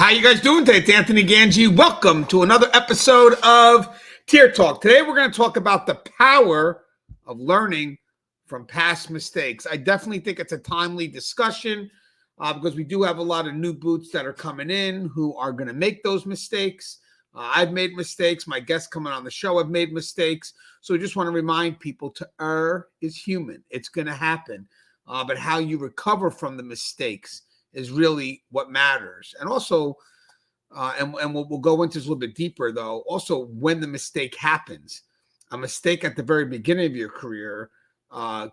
How you guys doing today? It's Anthony Gangi. Welcome to another episode of Tier Talk. Today we're going to talk about the power of learning from past mistakes. I definitely think it's a timely discussion because we do have a lot of new boots that are coming in who are going to make those mistakes. I've made mistakes. My guests coming on the show have made mistakes. So I just want to remind people to err is human. It's going to happen. But how you recover from the mistakes is really what matters. And also, and we'll go into this a little bit deeper, though, also when the mistake happens. A mistake at the very beginning of your career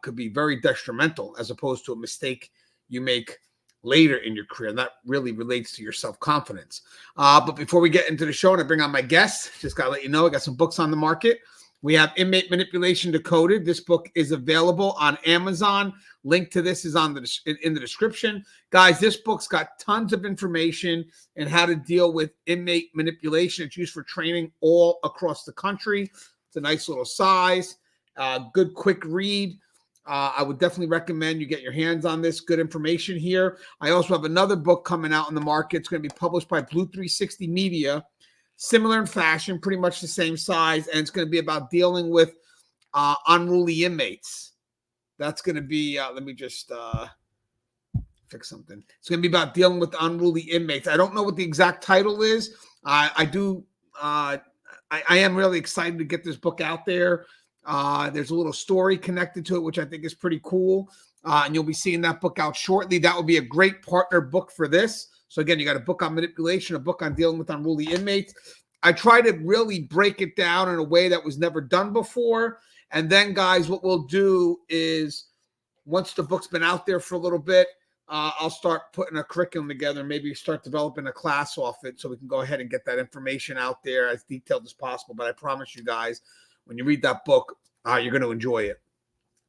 could be very detrimental as opposed to a mistake you make later in your career. And that really relates to your self-confidence. But before we get into the show and I bring on my guests, just got to let you know I got some books on the market. We have Inmate Manipulation Decoded. This book is available on Amazon. Link to this is in the description. Guys, this book's got tons of information on how to deal with inmate manipulation. It's used for training all across the country. It's a nice little size, good quick read. I would definitely recommend you get your hands on this. Good information here. I also have another book coming out in the market. It's going to be published by Blue 360 Media. Similar in fashion, pretty much the same size, and it's going to be about dealing with unruly inmates. That's going to be, let me just fix something. It's going to be about dealing with unruly inmates. I don't know what the exact title is. I am really excited to get this book out there. There's a little story connected to it, which I think is pretty cool. And you'll be seeing that book out shortly. That would be a great partner book for this. So again, you got a book on manipulation, a book on dealing with unruly inmates. I try to really break it down in a way that was never done before. And then, guys, what we'll do is once the book's been out there for a little bit, I'll start putting a curriculum together, maybe start developing a class off it so we can go ahead and get that information out there as detailed as possible. But I promise you guys, when you read that book, you're going to enjoy it.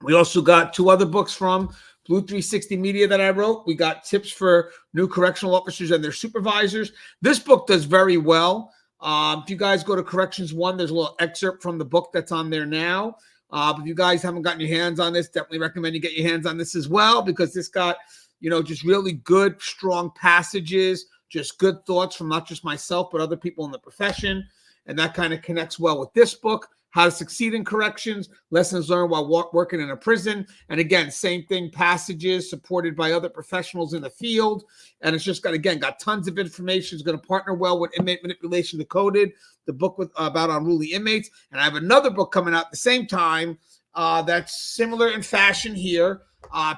We also got two other books from Blue 360 Media that I wrote. We got tips for new correctional officers and their supervisors. This book does very well. If you guys go to Corrections 1, there's a little excerpt from the book that's on there now. But if you guys haven't gotten your hands on this, definitely recommend you get your hands on this as well, because this got, just really good, strong passages, just good thoughts from not just myself, but other people in the profession. And that kind of connects well with this book. How to Succeed in Corrections, Lessons Learned While Working in a Prison. And again, same thing, passages supported by other professionals in the field. And it's just got tons of information. It's going to partner well with Inmate Manipulation Decoded, the book about unruly inmates. And I have another book coming out at the same time that's similar in fashion here,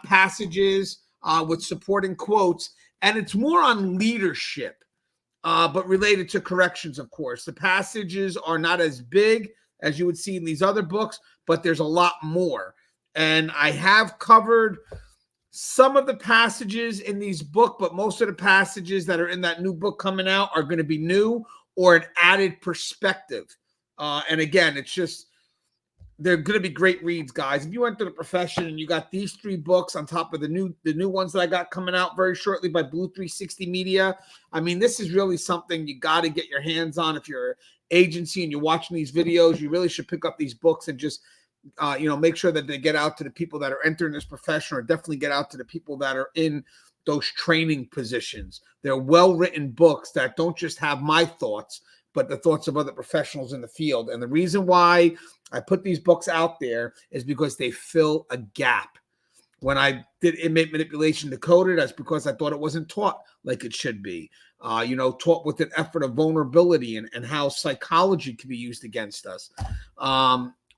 passages with supporting quotes. And it's more on leadership, but related to corrections, of course. The passages are not as big as you would see in these other books, but there's a lot more. And I have covered some of the passages in these books, but most of the passages that are in that new book coming out are going to be new or an added perspective. And again, they're going to be great reads, guys. If you enter the profession and you got these three books on top of the new ones that I got coming out very shortly by Blue 360 Media, I mean, this is really something you got to get your hands on. If you're an agency and you're watching these videos, you really should pick up these books and just, make sure that they get out to the people that are entering this profession, or definitely get out to the people that are in those training positions. They're well-written books that don't just have my thoughts, but the thoughts of other professionals in the field. And the reason why I put these books out there is because they fill a gap. When I did Inmate Manipulation Decoded, that's because I thought it wasn't taught like it should be. Taught with an effort of vulnerability and how psychology can be used against us.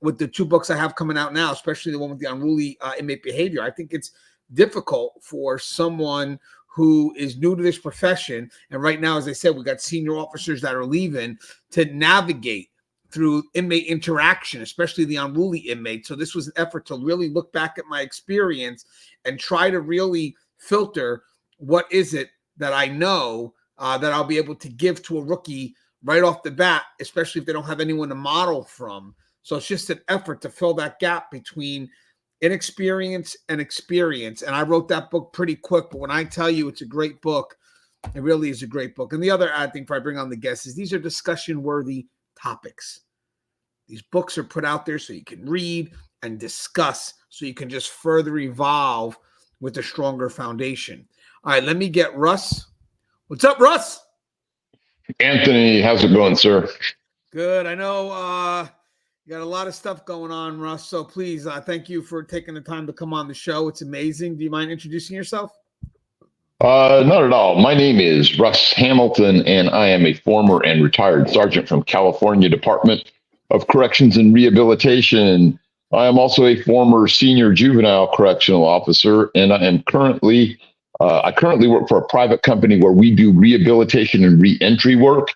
With the two books I have coming out now, especially the one with the unruly inmate behavior, I think it's difficult for someone who is new to this profession. And right now, as I said, we got senior officers that are leaving to navigate through inmate interaction, especially the unruly inmates. So this was an effort to really look back at my experience and try to really filter what is it that I know that I'll be able to give to a rookie right off the bat, especially if they don't have anyone to model from. So it's just an effort to fill that gap between inexperience and experience. And I wrote that book pretty quick, but when I tell you it's a great book, it really is a great book. And the other add thing before I bring on the guests is these are discussion-worthy topics. These books are put out there so you can read and discuss, so you can just further evolve with a stronger foundation. All right, let me get Russ. What's up, Russ? Anthony, how's it going, sir? Good. I know you got a lot of stuff going on, Russ. So please, thank you for taking the time to come on the show. It's amazing. Do you mind introducing yourself? Not at all. My name is Russ Hamilton, and I am a former and retired sergeant from California Department of Corrections and Rehabilitation. I am also a former senior juvenile correctional officer, and I currently work for a private company where we do rehabilitation and reentry work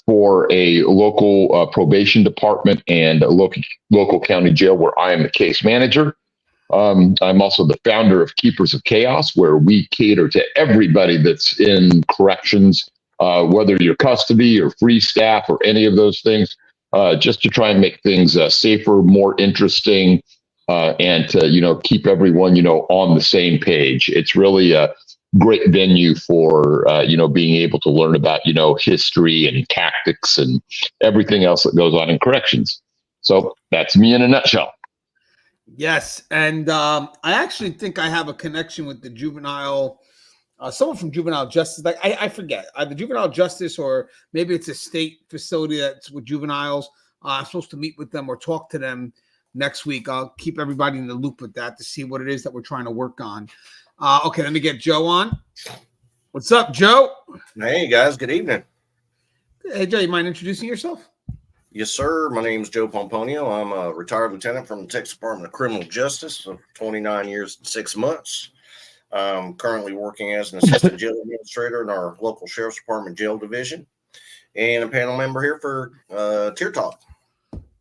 for a local probation department and a local county jail where I am the case manager. I'm also the founder of Keepers of Chaos, where we cater to everybody that's in corrections, whether you're custody or free staff or any of those things, just to try and make things safer, more interesting, and to keep everyone on the same page. It's really a great venue for being able to learn about history and tactics and everything else that goes on in corrections. So that's me in a nutshell. Yes, and I actually think I have a connection with the juvenile, someone from juvenile justice. Like I forget either juvenile justice or maybe it's a state facility that's with juveniles. I'm supposed to meet with them or talk to them next week. I'll keep everybody in the loop with that to see what it is that we're trying to work on. Okay, let me get Joe on. What's up, Joe? Hey guys, good evening. Hey, Joe, you mind introducing yourself? Yes, sir. My name is Joe Pomponio. I'm a retired lieutenant from the Texas Department of Criminal Justice of 29 years and 6 months. I'm currently working as an assistant jail administrator in our local sheriff's department jail division and a panel member here for Tier Talk.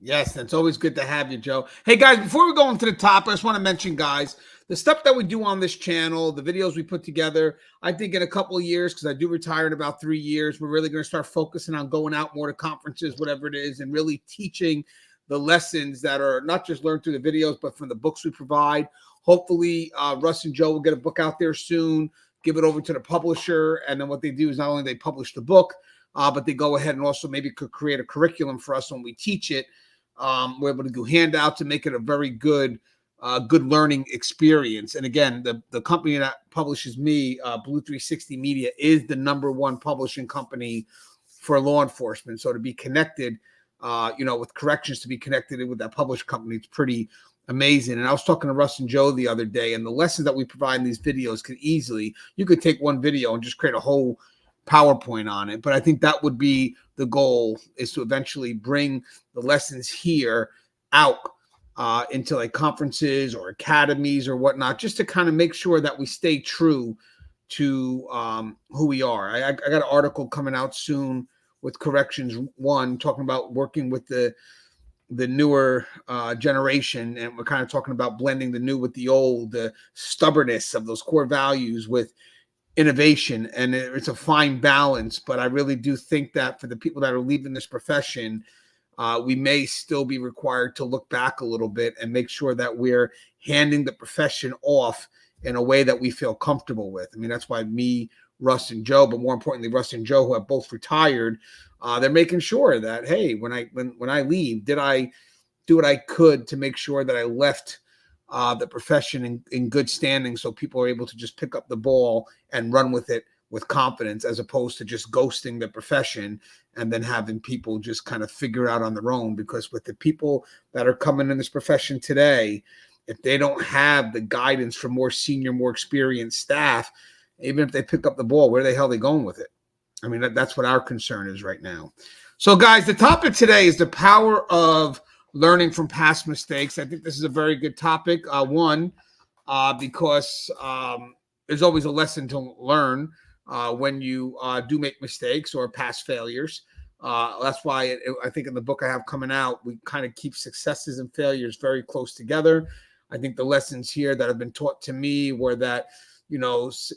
Yes, it's always good to have you, Joe. Hey, guys, before we go into the top, I just want to mention, guys, the stuff that we do on this channel, the videos we put together, I think in a couple of years, because I do retire in about 3 years, we're really going to start focusing on going out more to conferences, whatever it is, and really teaching the lessons that are not just learned through the videos, but from the books we provide. Hopefully, Russ and Joe will get a book out there soon, give it over to the publisher, and then what they do is not only they publish the book, but they go ahead and also maybe could create a curriculum for us when we teach it. We're able to do handouts and make it a very good learning experience. And again, the company that publishes me, Blue 360 Media, is the #1 publishing company for law enforcement. So to be connected, with corrections, to be connected with that published company, it's pretty amazing. And I was talking to Russ and Joe the other day, and the lessons that we provide in these videos you could take one video and just create a whole PowerPoint on it. But I think that would be the goal, is to eventually bring the lessons here out into like conferences or academies or whatnot, just to kind of make sure that we stay true to who we are. I got an article coming out soon with Corrections 1 talking about working with the newer generation, and we're kind of talking about blending the new with the old, the stubbornness of those core values with innovation, and it's a fine balance. But I really do think that for the people that are leaving this profession, we may still be required to look back a little bit and make sure that we're handing the profession off in a way that we feel comfortable with. I mean, that's why me, Russ, and Joe, but more importantly, Russ and Joe, who have both retired, they're making sure that, hey, when I leave, did I do what I could to make sure that I left the profession in good standing, so people are able to just pick up the ball and run with it with confidence, as opposed to just ghosting the profession and then having people just kind of figure out on their own. Because with the people that are coming in this profession today, if they don't have the guidance from more senior, more experienced staff, even if they pick up the ball, where the hell are they going with it? I mean, that's what our concern is right now. So, guys, the topic today is the power of learning from past mistakes. I think this is a very good topic. Because there's always a lesson to learn when you do make mistakes or past failures. That's why I think in the book I have coming out, we kind of keep successes and failures very close together. I think the lessons here that have been taught to me were that,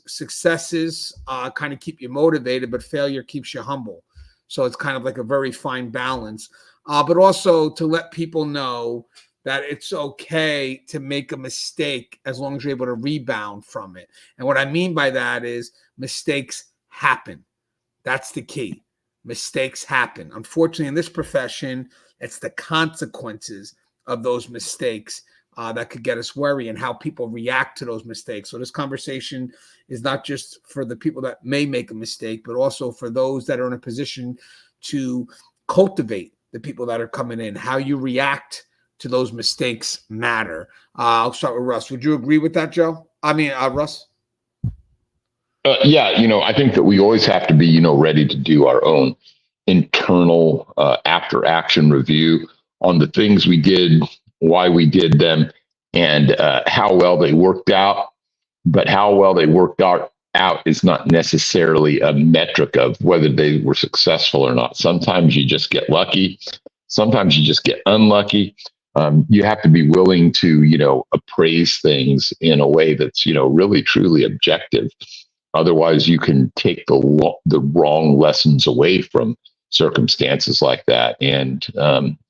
successes kind of keep you motivated, but failure keeps you humble. So it's kind of like a very fine balance. But also to let people know that it's okay to make a mistake as long as you're able to rebound from it. And what I mean by that is mistakes happen. That's the key. Mistakes happen. Unfortunately, in this profession, it's the consequences of those mistakes that could get us worried, and how people react to those mistakes. So this conversation is not just for the people that may make a mistake, but also for those that are in a position to cultivate the people that are coming in. How you react to those mistakes matter. I'll start with Russ. Would you agree with that, Joe? Russ? Yeah, I think that we always have to be, ready to do our own internal after action review on the things we did, why we did them, and how well they worked out. But how well they worked out is not necessarily a metric of whether they were successful or not. Sometimes you just get lucky. Sometimes you just get unlucky. You have to be willing to, appraise things in a way that's, really truly objective. Otherwise, you can take the wrong lessons away from circumstances like that. And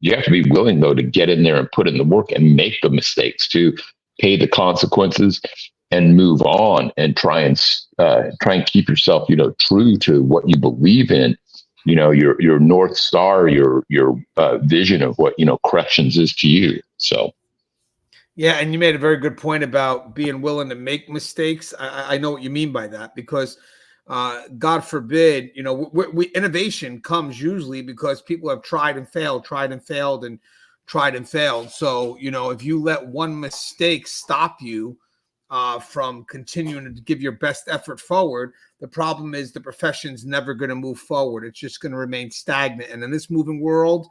you have to be willing, though, to get in there and put in the work and make the mistakes, to pay the consequences and move on, and try and keep yourself, true to what you believe in. Your North Star, your vision of what corrections is to you. So. Yeah, and you made a very good point about being willing to make mistakes. I know what you mean by that, because God forbid, innovation comes usually because people have tried and failed. So, if you let one mistake stop you from continuing to give your best effort forward, the problem is the profession's never going to move forward. It's just going to remain stagnant. And in this moving world,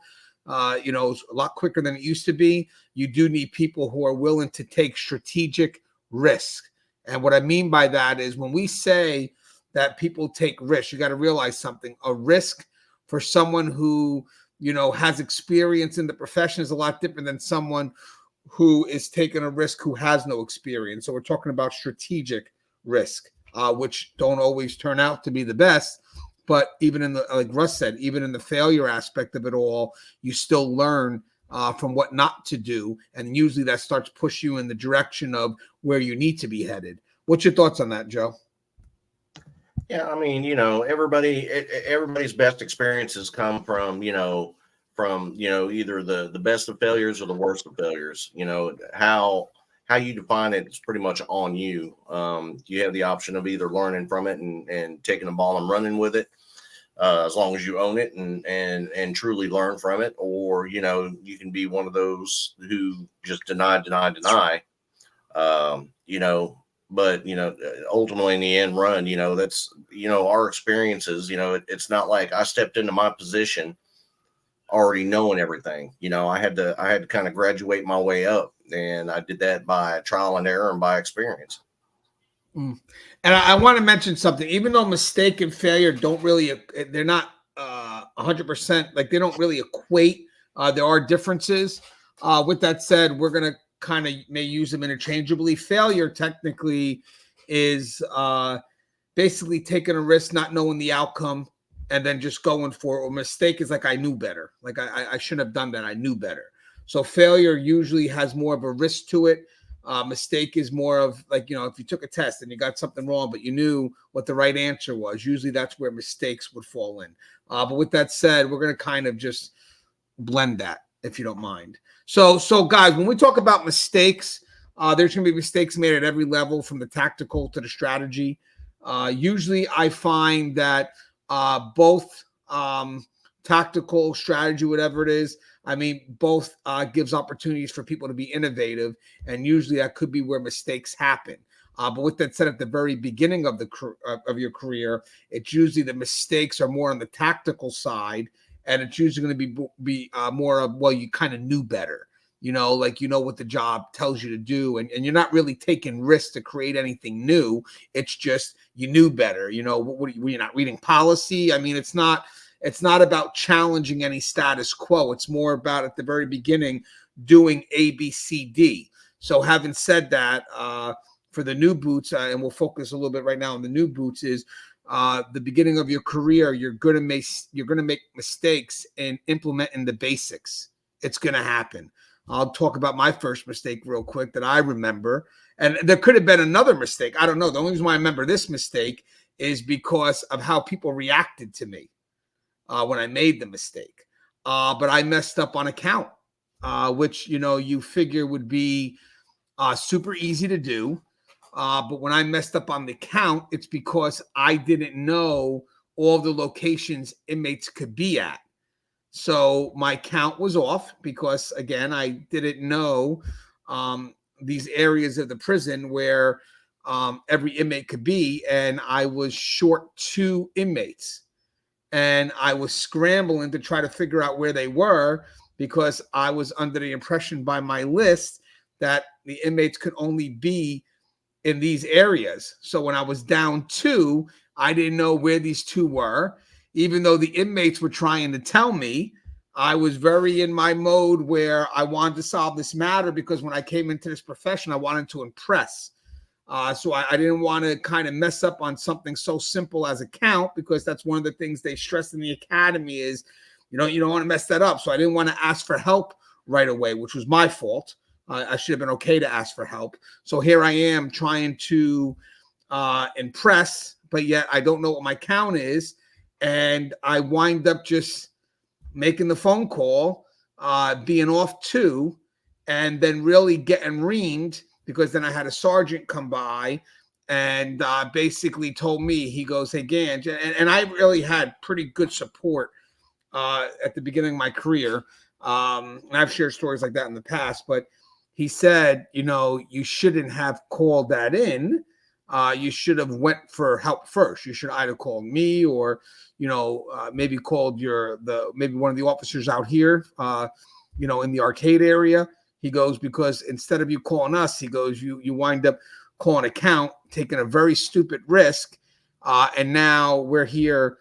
it's a lot quicker than it used to be. You do need people who are willing to take strategic risk. And what I mean by that is, when we say that people take risks, you got to realize something. A risk for someone who, has experience in the profession is a lot different than someone who is taking a risk who has no experience. So we're talking about strategic risk, which don't always turn out to be the best. But even in like Russ said, even in the failure aspect of it all, you still learn from what not to do. And usually that starts to push you in the direction of where you need to be headed. What's your thoughts on that, Joe? Yeah, I mean, everybody's best experiences come from, either the best of failures or the worst of failures. How you define it is pretty much on you. You have the option of either learning from it and taking the ball and running with it, as long as you own it and truly learn from it, or you can be one of those who just deny. But ultimately in the end run, that's our experiences. It's not like I stepped into my position already knowing everything. I had to kind of graduate my way up, and I did that by trial and error and by experience. And I want to mention something. Even though mistake and failure they're not 100%, like they don't really equate. There are differences. With that said, we're going to kind of may use them interchangeably. Failure technically is basically taking a risk, not knowing the outcome, and then just going for it. Or mistake is like, I knew better. Like I shouldn't have done that. I knew better. So failure usually has more of a risk to it. Mistake is more of like, if you took a test and you got something wrong, but you knew what the right answer was, usually that's where mistakes would fall in. But with that said, we're going to kind of just blend that, if you don't mind. So guys, when we talk about mistakes, there's going to be mistakes made at every level, from the tactical to the strategy. Usually I find that both tactical, strategy, whatever it is, both gives opportunities for people to be innovative, and usually that could be where mistakes happen. But with that said, at the very beginning of your career, it's usually the mistakes are more on the tactical side, and it's usually going to be more of, well, you kind of knew better, what the job tells you to do, and you're not really taking risks to create anything new. It's just you knew better. Were you not reading policy? It's not about challenging any status quo. It's more about, at the very beginning, doing A, B, C, D. So having said that, for the new boots, and we'll focus a little bit right now on the new boots, is the beginning of your career, you're going to make mistakes in implementing the basics. It's going to happen. I'll talk about my first mistake real quick that I remember. And there could have been another mistake. I don't know. The only reason why I remember this mistake is because of how people reacted to me when I made the mistake. But I messed up on a count. which, you figure would be super easy to do. But when I messed up on the count, it's because I didn't know all the locations inmates could be at. So my count was off because, again, I didn't know these areas of the prison where every inmate could be. And I was short 2 inmates. And I was scrambling to try to figure out where they were because I was under the impression by my list that the inmates could only be in these areas. So when I was down 2, I didn't know where these 2 were. Even though the inmates were trying to tell me, I was very in my mode where I wanted to solve this matter because when I came into this profession, I wanted to impress. So I didn't want to kind of mess up on something so simple as a count, because that's one of the things they stress in the academy is, you don't want to mess that up. So I didn't want to ask for help right away, which was my fault. I should have been okay to ask for help. So here I am trying to impress, but yet I don't know what my count is. And I wind up just making the phone call, being off 2, and then really getting reamed, because then I had a sergeant come by and basically told me, he goes, "Hey, Gange," and I really had pretty good support at the beginning of my career. And I've shared stories like that in the past, but he said, you shouldn't have called that in. You should have went for help first. You should either call me or, maybe called maybe one of the officers out here, in the arcade area. He goes, because instead of you calling us, he goes, you wind up calling a count, taking a very stupid risk. And now we're here.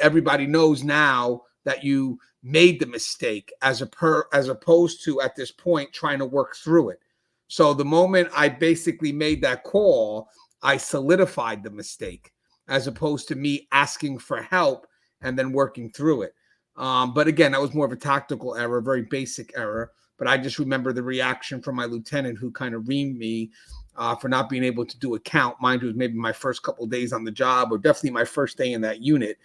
Everybody knows now that you made the mistake as opposed to at this point trying to work through it. So the moment I basically made that call, I solidified the mistake as opposed to me asking for help and then working through it. But again, that was more of a tactical error, very basic error. But I just remember the reaction from my lieutenant, who kind of reamed me for not being able to do a count. Mind you, it was maybe my first couple of days on the job, or definitely my first day in that unit.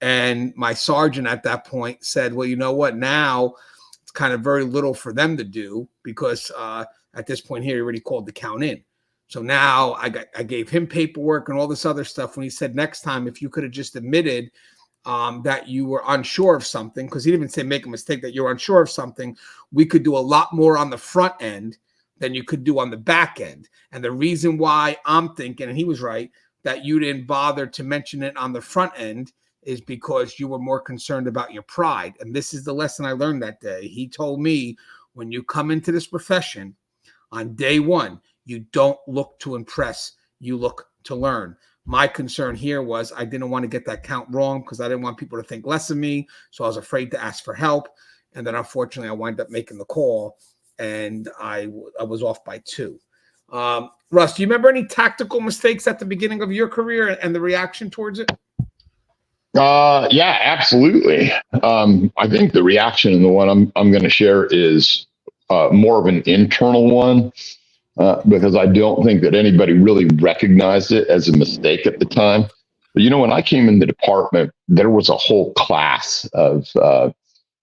And my sergeant at that point said, "Well, you know what? Now it's kind of very little for them to do, because at this point here, he already called the count in." So now I gave him paperwork and all this other stuff. When he said, "Next time, if you could have just admitted that you were unsure of something," because he didn't even say make a mistake, that you're unsure of something, we could do a lot more on the front end than you could do on the back end. And the reason why I'm thinking, and he was right, that you didn't bother to mention it on the front end is because you were more concerned about your pride. And this is the lesson I learned that day. He told me, when you come into this profession on day 1, you don't look to impress, you look to learn. My concern here was I didn't want to get that count wrong, because I didn't want people to think less of me. So I was afraid to ask for help. And then unfortunately, I wound up making the call, and I was off by 2. Russ, do you remember any tactical mistakes at the beginning of your career and the reaction towards it? Yeah, absolutely. I think the reaction, and the one I'm going to share, is more of an internal one, because I don't think that anybody really recognized it as a mistake at the time. But when I came in the department, there was a whole class of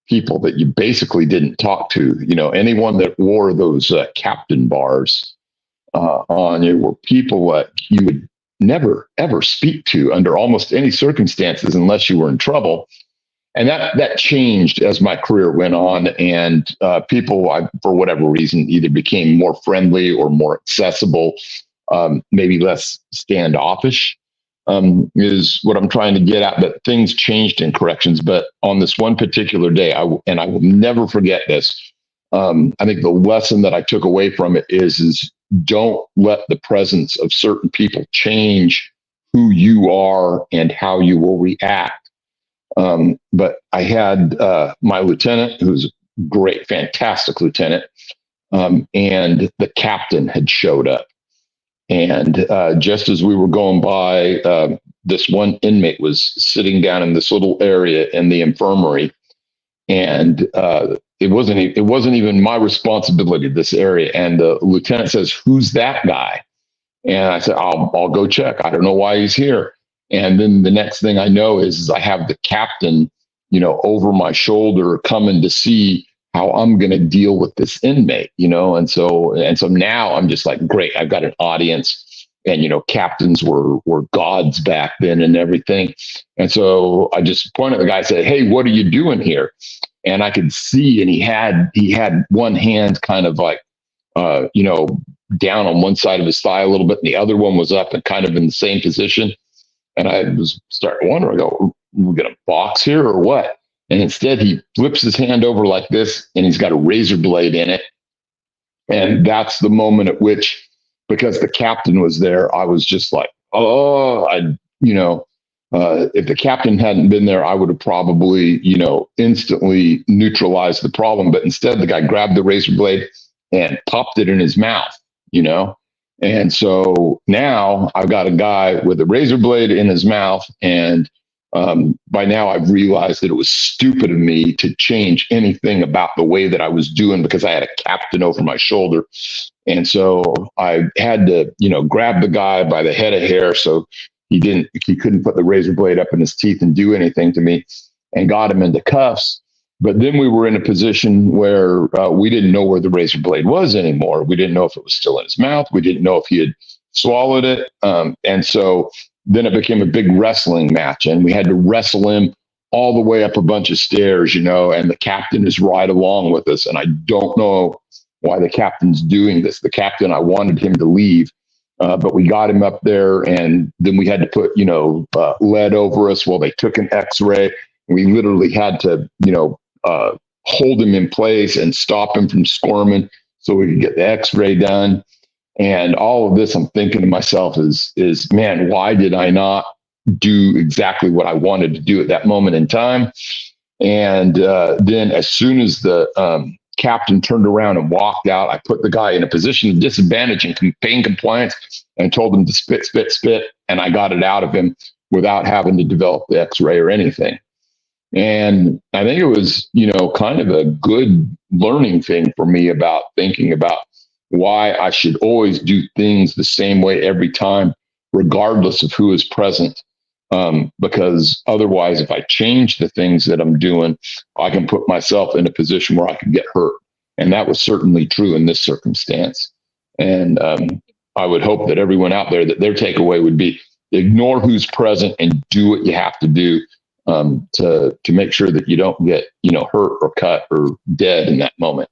people that you basically didn't talk to. Anyone that wore those captain bars on you were people that you would never, ever speak to under almost any circumstances unless you were in trouble. And that changed as my career went on. And people, for whatever reason, either became more friendly or more accessible, maybe less standoffish, is what I'm trying to get at. That things changed in corrections. But on this one particular day, I will never forget this. I think the lesson that I took away from it is don't let the presence of certain people change who you are and how you will react. But I had my lieutenant, who's a great, fantastic lieutenant, and the captain had showed up. And just as we were going by, this one inmate was sitting down in this little area in the infirmary, and it wasn't even my responsibility, this area. And the lieutenant says, "Who's that guy?" And I said, I'll go check. I don't know why he's here." And then the next thing I know is I have the captain, over my shoulder, coming to see how I'm going to deal with this inmate, and so now I'm just like, great, I've got an audience. And, captains were gods back then and everything. And so I just pointed at the guy and said, hey, what are you doing here? And I could see, and he had one hand kind of like, down on one side of his thigh a little bit, and the other one was up and kind of in the same position. And I was starting to wonder, I go, we're going to box here or what? And instead he flips his hand over like this, and he's got a razor blade in it. And that's the moment at which, because the captain was there, I was just like, oh, if the captain hadn't been there, I would have probably, instantly neutralized the problem. But instead, the guy grabbed the razor blade and popped it in his mouth, And so now I've got a guy with a razor blade in his mouth. And by now I've realized that it was stupid of me to change anything about the way that I was doing, because I had a captain over my shoulder. And so I had to, grab the guy by the head of hair so he couldn't put the razor blade up in his teeth and do anything to me, and got him into cuffs. But then we were in a position where we didn't know where the razor blade was anymore. We didn't know if it was still in his mouth. We didn't know if he had swallowed it. And so then it became a big wrestling match, and we had to wrestle him all the way up a bunch of stairs, and the captain is right along with us. And I don't know why the captain's doing this. The captain, I wanted him to leave, but we got him up there, and then we had to put, lead over us while they took an x-ray. We literally had to, hold him in place and stop him from squirming so we could get the x-ray done. And all of this, I'm thinking to myself is, man, why did I not do exactly what I wanted to do at that moment in time? And then as soon as the captain turned around and walked out, I put the guy in a position of disadvantage and pain compliance and told him to spit, spit, spit. And I got it out of him without having to develop the x-ray or anything. And I think it was, kind of a good learning thing for me about thinking about why I should always do things the same way every time, regardless of who is present. Because otherwise, if I change the things that I'm doing, I can put myself in a position where I can get hurt. And that was certainly true in this circumstance. And I would hope that everyone out there, that their takeaway would be ignore who's present and do what you have to do to make sure that you don't get, hurt or cut or dead in that moment.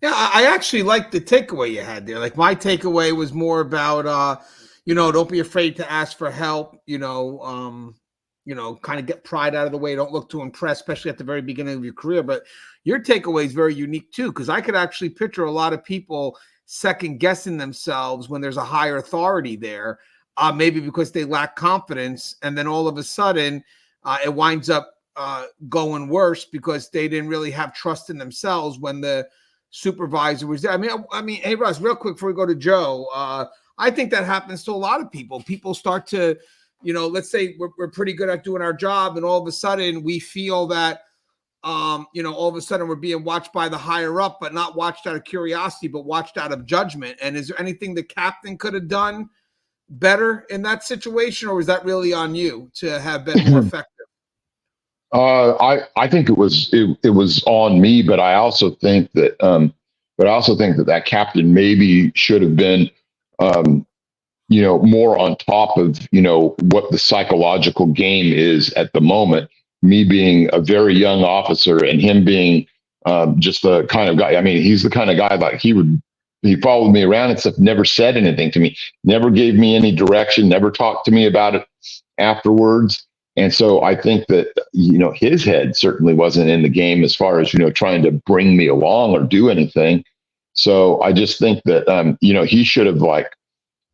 Yeah, I actually like the takeaway you had there. Like, my takeaway was more about, don't be afraid to ask for help, kind of get pride out of the way. Don't look too impressed, especially at the very beginning of your career. But your takeaway is very unique too, because I could actually picture a lot of people second guessing themselves when there's a higher authority there, maybe because they lack confidence. And then all of a sudden it winds up going worse because they didn't really have trust in themselves when the supervisor was there. I mean, hey, Russ, real quick before we go to Joe, I think that happens to a lot of people. People start to, let's say we're pretty good at doing our job, and all of a sudden we feel that, all of a sudden we're being watched by the higher up, but not watched out of curiosity, but watched out of judgment. And is there anything the captain could have done better in that situation, or was that really on you to have been more effective? I think it was on me, but I also think that that captain maybe should have been, more on top of, what the psychological game is at the moment. Me being a very young officer and him being just the kind of guy. I mean, he's the kind of guy like he followed me around and stuff, never said anything to me, never gave me any direction, never talked to me about it afterwards. And so I think that, his head certainly wasn't in the game as far as, trying to bring me along or do anything. So I just think that, he should have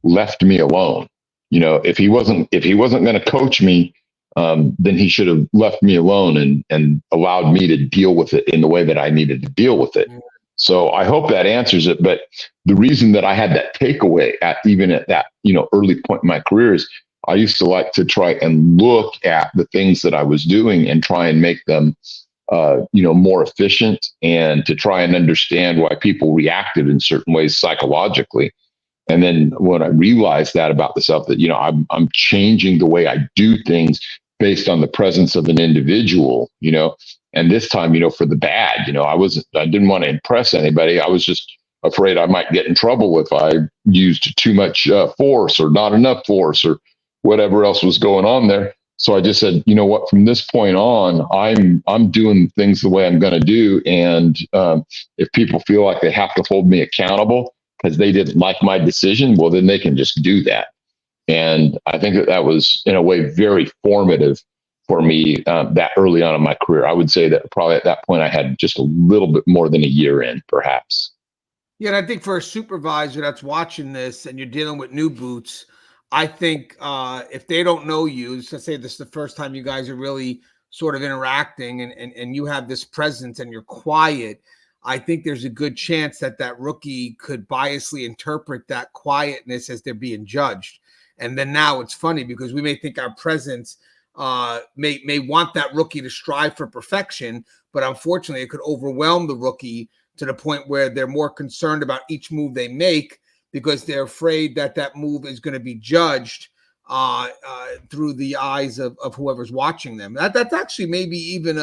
left me alone. If he wasn't going to coach me, then he should have left me alone and allowed me to deal with it in the way that I needed to deal with it. So I hope that answers it. But the reason that I had that takeaway even at that, early point in my career is I used to like to try and look at the things that I was doing and try and make them, more efficient, and to try and understand why people reacted in certain ways psychologically. And then when I realized that about myself, that, I'm changing the way I do things based on the presence of an individual, and this time, for the bad. I didn't want to impress anybody. I was just afraid I might get in trouble if I used too much force or not enough force or whatever else was going on there. So I just said, you know what, from this point on, I'm doing things the way I'm going to do. And if people feel like they have to hold me accountable because they didn't like my decision, well, then they can just do that. And I think that was, in a way, very formative for me that early on in my career. I would say that probably at that point I had just a little bit more than a year in, perhaps. Yeah, and I think for a supervisor that's watching this and you're dealing with new boots, I think if they don't know you, let's say this is the first time you guys are really sort of interacting and you have this presence and you're quiet, I think there's a good chance that rookie could biasly interpret that quietness as they're being judged. And then now it's funny because we may think our presence may want that rookie to strive for perfection, but unfortunately it could overwhelm the rookie to the point where they're more concerned about each move they make because they're afraid that move is going to be judged through the eyes of whoever's watching them. That's actually maybe even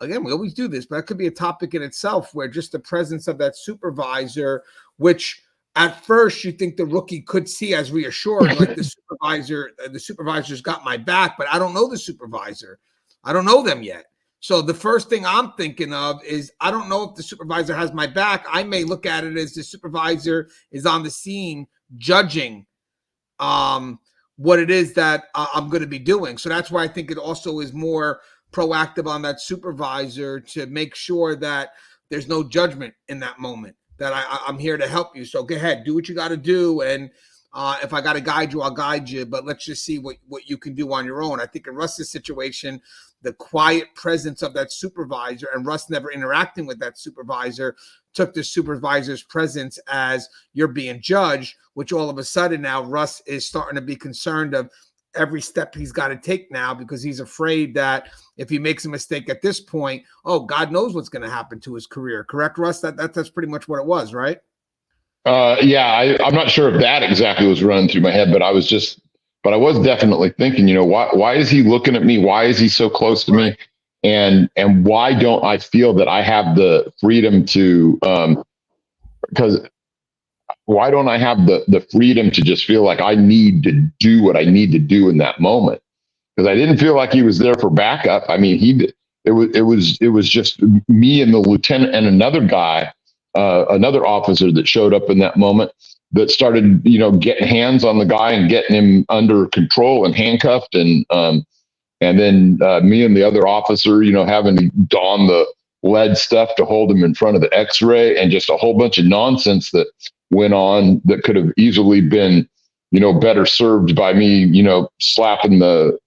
again, we always do this, but that could be a topic in itself where just the presence of that supervisor, which at first you think the rookie could see as reassuring, like the supervisor's got my back, but I don't know the supervisor. I don't know them yet. So the first thing I'm thinking of is I don't know if the supervisor has my back. I may look at it as the supervisor is on the scene judging what it is that I'm going to be doing. So that's why I think it also is more proactive on that supervisor to make sure that there's no judgment in that moment, that I'm here to help you. So go ahead, do what you got to do. And if I got to guide you, I'll guide you. But let's just see what you can do on your own. I think in Russ's situation, the quiet presence of that supervisor and Russ never interacting with that supervisor took the supervisor's presence as you're being judged, which all of a sudden now Russ is starting to be concerned of every step he's got to take now because he's afraid that if he makes a mistake at this point, oh, God knows what's going to happen to his career. Correct, Russ? That's pretty much what it was, right? Yeah, I'm not sure if that exactly was running through my head, but I was definitely thinking, why is he looking at me? Why is he so close to me? And why don't I feel that I have the freedom to, because why don't I have the freedom to just feel like I need to do what I need to do in that moment? Because I didn't feel like he was there for backup. I mean, it was just me and the lieutenant and another guy, another officer that showed up in that moment that started, getting hands on the guy and getting him under control and handcuffed. And then me and the other officer, having to don the lead stuff to hold him in front of the x-ray, and just a whole bunch of nonsense that went on that could have easily been, better served by me, slapping the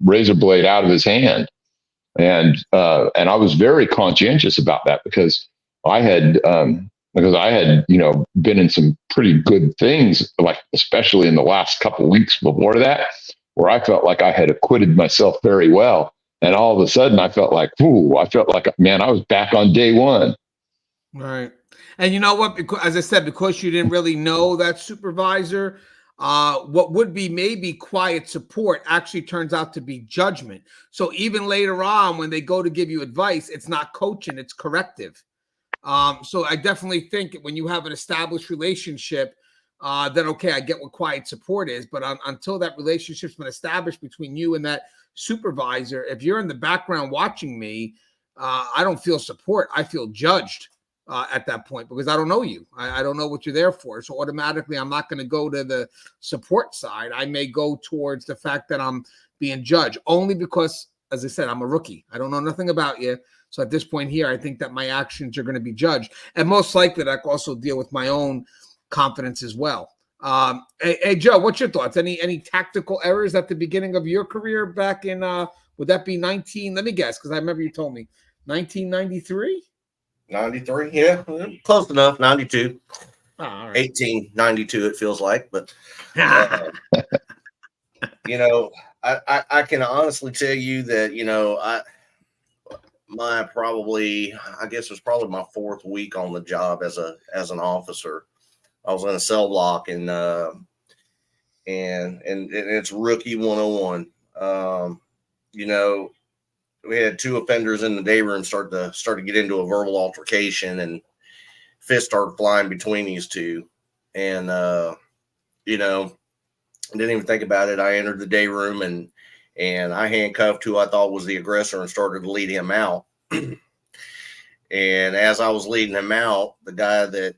razor blade out of his hand. And I was very conscientious about that because I had been in some pretty good things, like especially in the last couple of weeks before that, where I felt like I had acquitted myself very well. And all of a sudden I felt like, man, I was back on day one. Right. And you know what? Because, as I said, because you didn't really know that supervisor, what would be maybe quiet support actually turns out to be judgment. So even later on, when they go to give you advice, it's not coaching, it's corrective. So I definitely think when you have an established relationship, then okay, I get what quiet support is. But until that relationship's been established between you and that supervisor, if you're in the background watching me, I don't feel support. I feel judged at that point because I don't know you. I don't know what you're there for. So automatically, I'm not going to go to the support side. I may go towards the fact that I'm being judged only because, as I said, I'm a rookie. I don't know nothing about you. So at this point here, I think that my actions are going to be judged. And most likely that I can also deal with my own confidence as well. Hey, Joe, what's your thoughts? Any tactical errors at the beginning of your career back in, would that be 19? Let me guess, because I remember you told me 1993? 93, yeah, close enough. 92, oh, all right. 1892, it feels like. But, I can honestly tell you that, I guess it was probably my fourth week on the job as an officer. I was in a cell block, and and it's rookie 101. You know, we had two offenders in the day room start to get into a verbal altercation, and fists started flying between these two. And you know, didn't even think about it. I entered the day room and I handcuffed who I thought was the aggressor and started to lead him out. And as I was leading him out, the guy that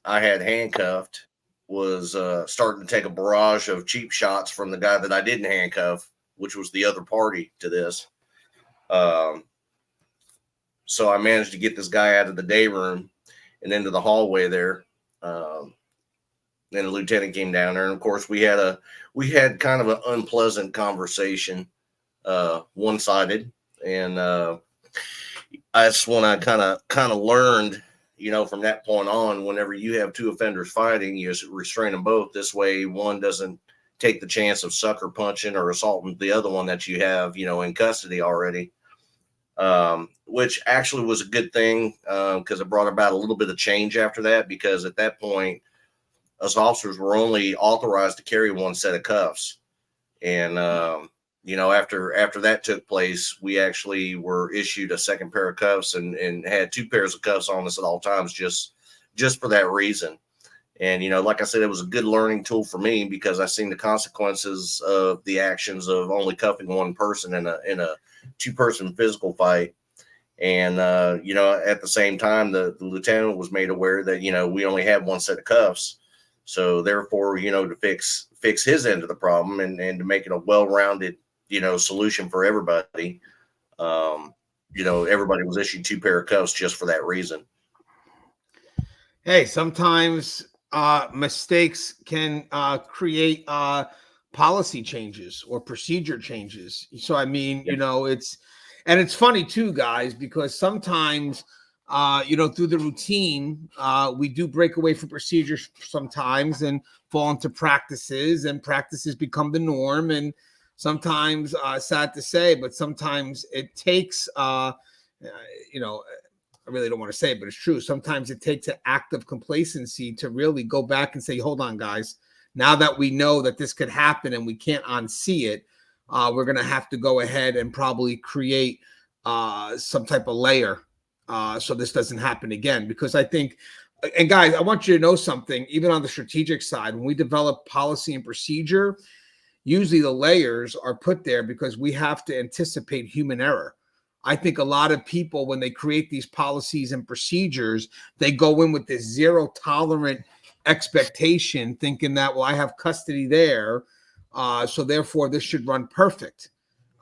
I had handcuffed was starting to take a barrage of cheap shots from the guy that I didn't handcuff, which was the other party to this. So I managed to get this guy out of the day room and into the hallway there. Then the lieutenant came down there, and of course we had kind of an unpleasant conversation, one-sided, and that's when I kind of learned, you know, from that point on, whenever you have two offenders fighting, you restrain them both. This way, one doesn't take the chance of sucker punching or assaulting the other one that you have, you know, in custody already. Which actually was a good thing, because it brought about a little bit of change after that, because at that point, us officers were only authorized to carry one set of cuffs. And, you know, after that took place, we actually were issued a second pair of cuffs and had two pairs of cuffs on us at all times, just for that reason. And, you know, like I said, it was a good learning tool for me, because I seen the consequences of the actions of only cuffing one person in a two-person physical fight. And, you know, at the same time, the lieutenant was made aware that, you know, we only had one set of cuffs. So therefore, you know, to fix his end of the problem and to make it a well-rounded, you know, solution for everybody, you know, everybody was issued two pair of cuffs just for that reason. Hey, sometimes mistakes can create policy changes or procedure changes. So, I mean, you know, it's funny too, guys, because sometimes, you know, through the routine, we do break away from procedures sometimes and fall into practices, and practices become the norm. And sometimes, sad to say, but sometimes it takes, you know, I really don't want to say it, but it's true. Sometimes it takes an act of complacency to really go back and say, hold on, guys. Now that we know that this could happen and we can't unsee it, we're going to have to go ahead and probably create some type of layer so this doesn't happen again. Because I think, and guys, I want you to know something, even on the strategic side, when we develop policy and procedure, usually the layers are put there because we have to anticipate human error. I think a lot of people, when they create these policies and procedures, they go in with this zero tolerant expectation, thinking that, well, I have custody there, so therefore this should run perfect.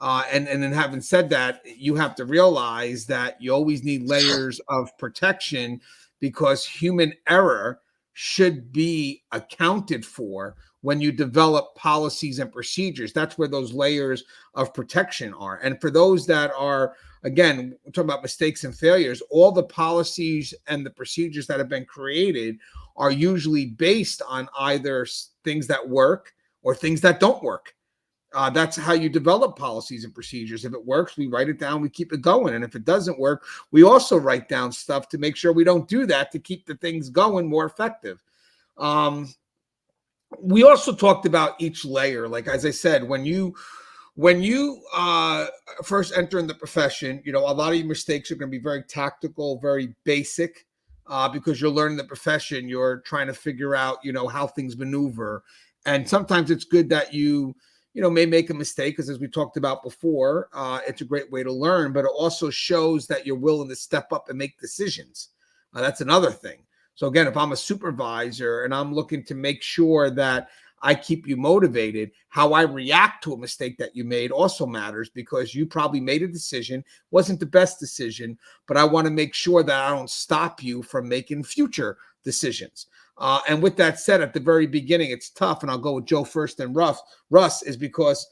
And then having said that, you have to realize that you always need layers of protection, because human error should be accounted for when you develop policies and procedures. That's where those layers of protection are. And for those that are, again, we're talking about mistakes and failures, all the policies and the procedures that have been created are usually based on either things that work or things that don't work. That's how you develop policies and procedures. If it works, we write it down, we keep it going. And if it doesn't work, we also write down stuff to make sure we don't do that, to keep the things going more effective. We also talked about each layer. Like, as I said, when you first enter in the profession, you know, a lot of your mistakes are going to be very tactical, very basic, because you're learning the profession. You're trying to figure out, you know, how things maneuver. And sometimes it's good that you know, may make a mistake, because as we talked about before, it's a great way to learn, but it also shows that you're willing to step up and make decisions. That's another thing. So again, if I'm a supervisor and I'm looking to make sure that I keep you motivated, how I react to a mistake that you made also matters, because you probably made a decision, wasn't the best decision, but I want to make sure that I don't stop you from making future decisions. And with that said, at the very beginning, it's tough. And I'll go with Joe first and Russ, is because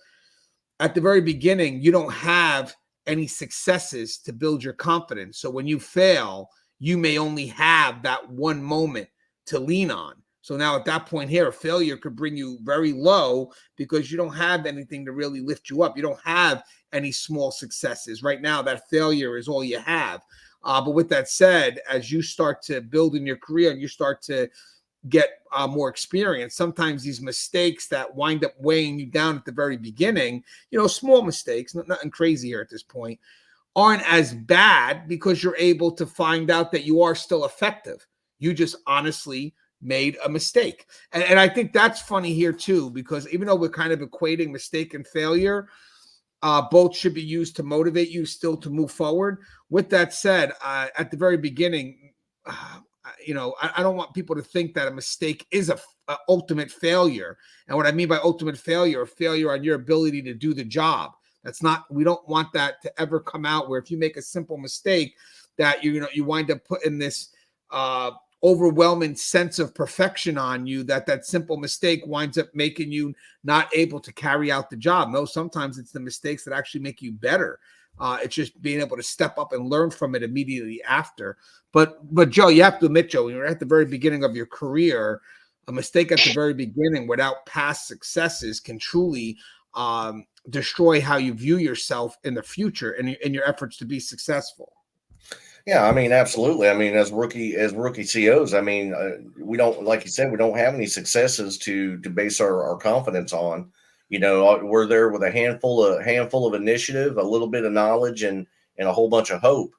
at the very beginning, you don't have any successes to build your confidence. So when you fail, you may only have that one moment to lean on. So now at that point here, a failure could bring you very low, because you don't have anything to really lift you up. You don't have any small successes. Right now, that failure is all you have. But with that said, as you start to build in your career and you start to get more experience, sometimes these mistakes that wind up weighing you down at the very beginning, small mistakes, nothing crazy here at this point, aren't as bad because you're able to find out that you are still effective. You just honestly made a mistake. And I think that's funny here too, because even though we're kind of equating mistake and failure, both should be used to motivate you still to move forward. With that said, at the very beginning, I don't want people to think that a mistake is a ultimate failure. And what I mean by ultimate failure, a failure on your ability to do the job. We don't want that to ever come out where if you make a simple mistake that you wind up putting this overwhelming sense of perfection on you, that simple mistake winds up making you not able to carry out the job. No, sometimes it's the mistakes that actually make you better. It's just being able to step up and learn from it immediately after. But Joe, you have to admit, Joe, when you're at the very beginning of your career, a mistake at the very beginning without past successes can truly destroy how you view yourself in the future and in your efforts to be successful. Yeah, I mean, absolutely. I mean, as rookie COs, I mean, we don't, like you said, we don't have any successes to base our confidence on. We're there with a handful of initiative, a little bit of knowledge, and a whole bunch of hope.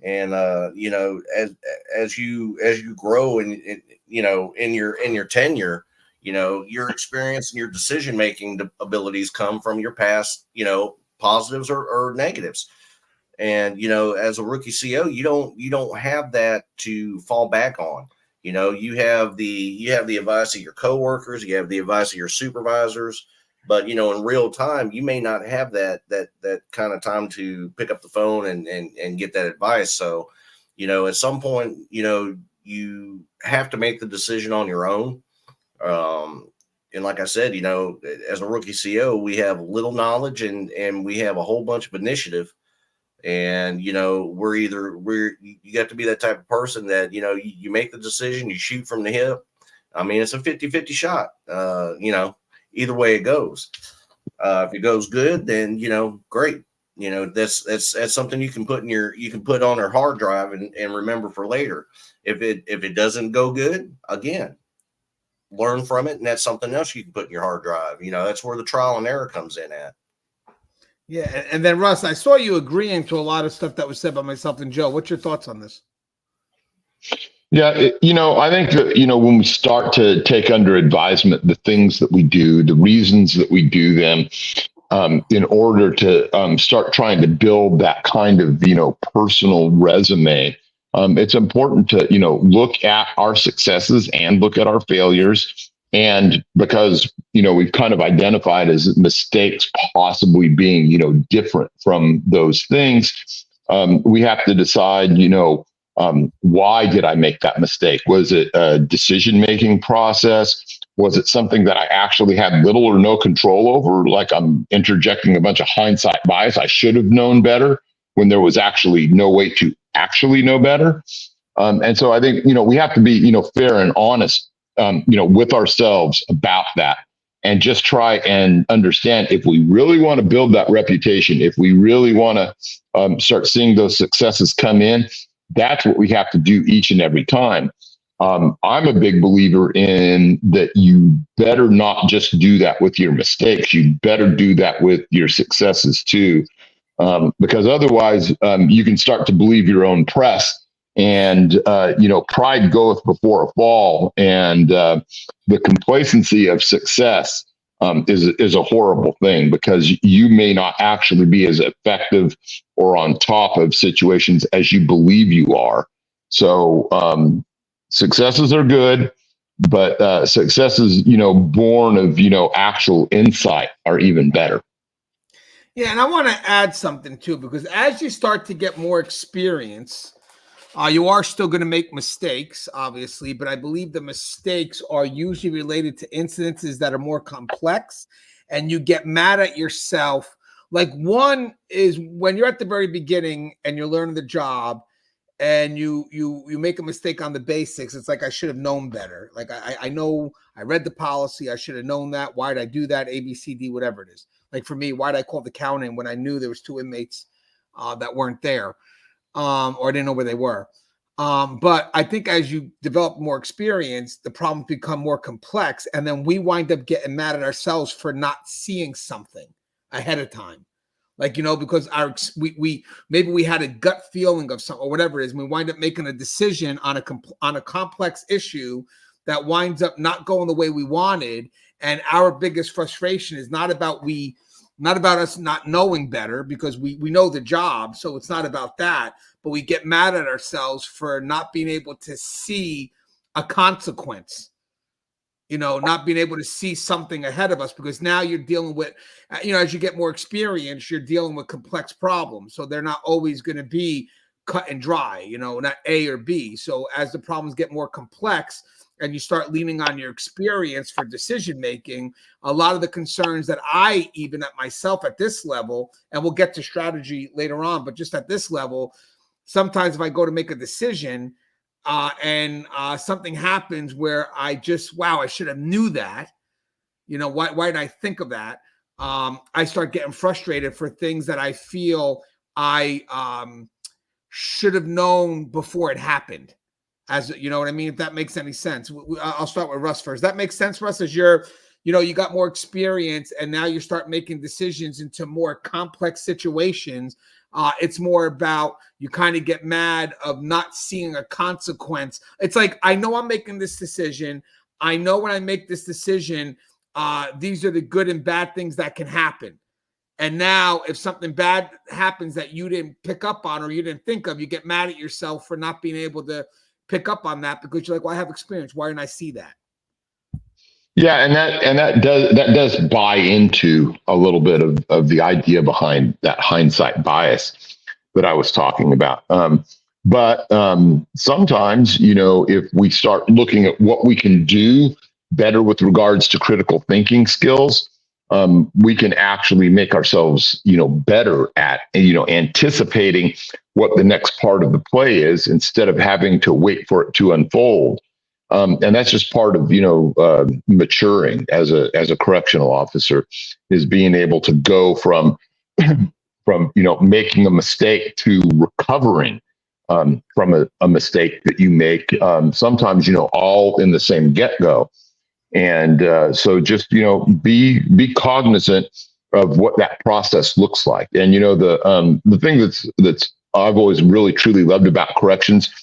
And as you grow and in your tenure, your experience and your decision making abilities come from your past, positives or negatives. And as a rookie CO, you don't have that to fall back on. You have the advice of your coworkers, you have the advice of your supervisors, but in real time, you may not have that kind of time to pick up the phone and get that advice. So, at some point, you have to make the decision on your own. And like I said, as a rookie CO, we have little knowledge and we have a whole bunch of initiative. And you got to be that type of person that you make the decision, you shoot from the hip. I mean, it's a 50-50 shot, either way it goes. If it goes good, then great. That's something you can put on our hard drive and remember for later. If it doesn't go good, again, learn from it, and that's something else you can put in your hard drive. That's where the trial and error comes in at. Yeah, and then Russ, I saw you agreeing to a lot of stuff that was said by myself and Joe. What's your thoughts on this? Yeah, I think that, when we start to take under advisement the things that we do, the reasons that we do them, in order to start trying to build that kind of, personal resume, it's important to, look at our successes and look at our failures. And because, we've kind of identified as mistakes possibly being, different from those things, we have to decide, why did I make that mistake? Was it a decision-making process? Was it something that I actually had little or no control over? Like I'm interjecting a bunch of hindsight bias. I should have known better when there was actually no way to actually know better. And so I think, we have to be, fair and honest, with ourselves about that, and just try and understand if we really want to build that reputation, if we really want to start seeing those successes come in, that's what we have to do each and every time. I'm a big believer in that you better not just do that with your mistakes. You better do that with your successes too, because otherwise you can start to believe your own press. And, pride goeth before a fall, and the complacency of success is a horrible thing, because you may not actually be as effective or on top of situations as you believe you are. So successes are good, but successes, born of, actual insight are even better. Yeah, and I want to add something too, because as you start to get more experience, you are still going to make mistakes, obviously, but I believe the mistakes are usually related to incidences that are more complex, and you get mad at yourself. Like, one is when you're at the very beginning and you're learning the job, and you make a mistake on the basics. It's like, I should have known better. Like, I know I read the policy. I should have known that. Why did I do that? A, B, C, D, whatever it is. Like for me, why did I call the count in when I knew there was two inmates that weren't there? Or I didn't know where they were. But I think as you develop more experience, the problems become more complex. And then we wind up getting mad at ourselves for not seeing something ahead of time. Like, because we maybe we had a gut feeling of something or whatever it is. And we wind up making a decision on a complex issue that winds up not going the way we wanted. And our biggest frustration is not about us not knowing better, because we know the job. So it's not about that, but we get mad at ourselves for not being able to see a consequence, not being able to see something ahead of us, because now you're dealing with, as you get more experience, you're dealing with complex problems. So they're not always going to be cut and dry, not A or B. So as the problems get more complex and you start leaning on your experience for decision making, a lot of the concerns that I even at myself at this level, and we'll get to strategy later on, but just at this level, sometimes if I go to make a decision and something happens where I should have knew that, why did I think of that? I start getting frustrated for things that I feel I should have known before it happened. As you know what I mean? If that makes any sense. I'll start with Russ first. That makes sense, Russ, as you got more experience and now you start making decisions into more complex situations. It's more about you kind of get mad of not seeing a consequence. It's like, I know I'm making this decision. I know when I make this decision, these are the good and bad things that can happen. And now if something bad happens that you didn't pick up on or you didn't think of, you get mad at yourself for not being able to pick up on that, because you're like, well, I have experience. Why didn't I see that? Yeah, and that does buy into a little bit of the idea behind that hindsight bias that I was talking about. But sometimes, if we start looking at what we can do better with regards to critical thinking skills, we can actually make ourselves, better at, anticipating what the next part of the play is instead of having to wait for it to unfold. And that's just part of, maturing as a correctional officer, is being able to go from making a mistake to recovering from a mistake that you make. Sometimes, all in the same get-go. And so just, be cognizant of what that process looks like. And, the thing that's I've always really truly loved about corrections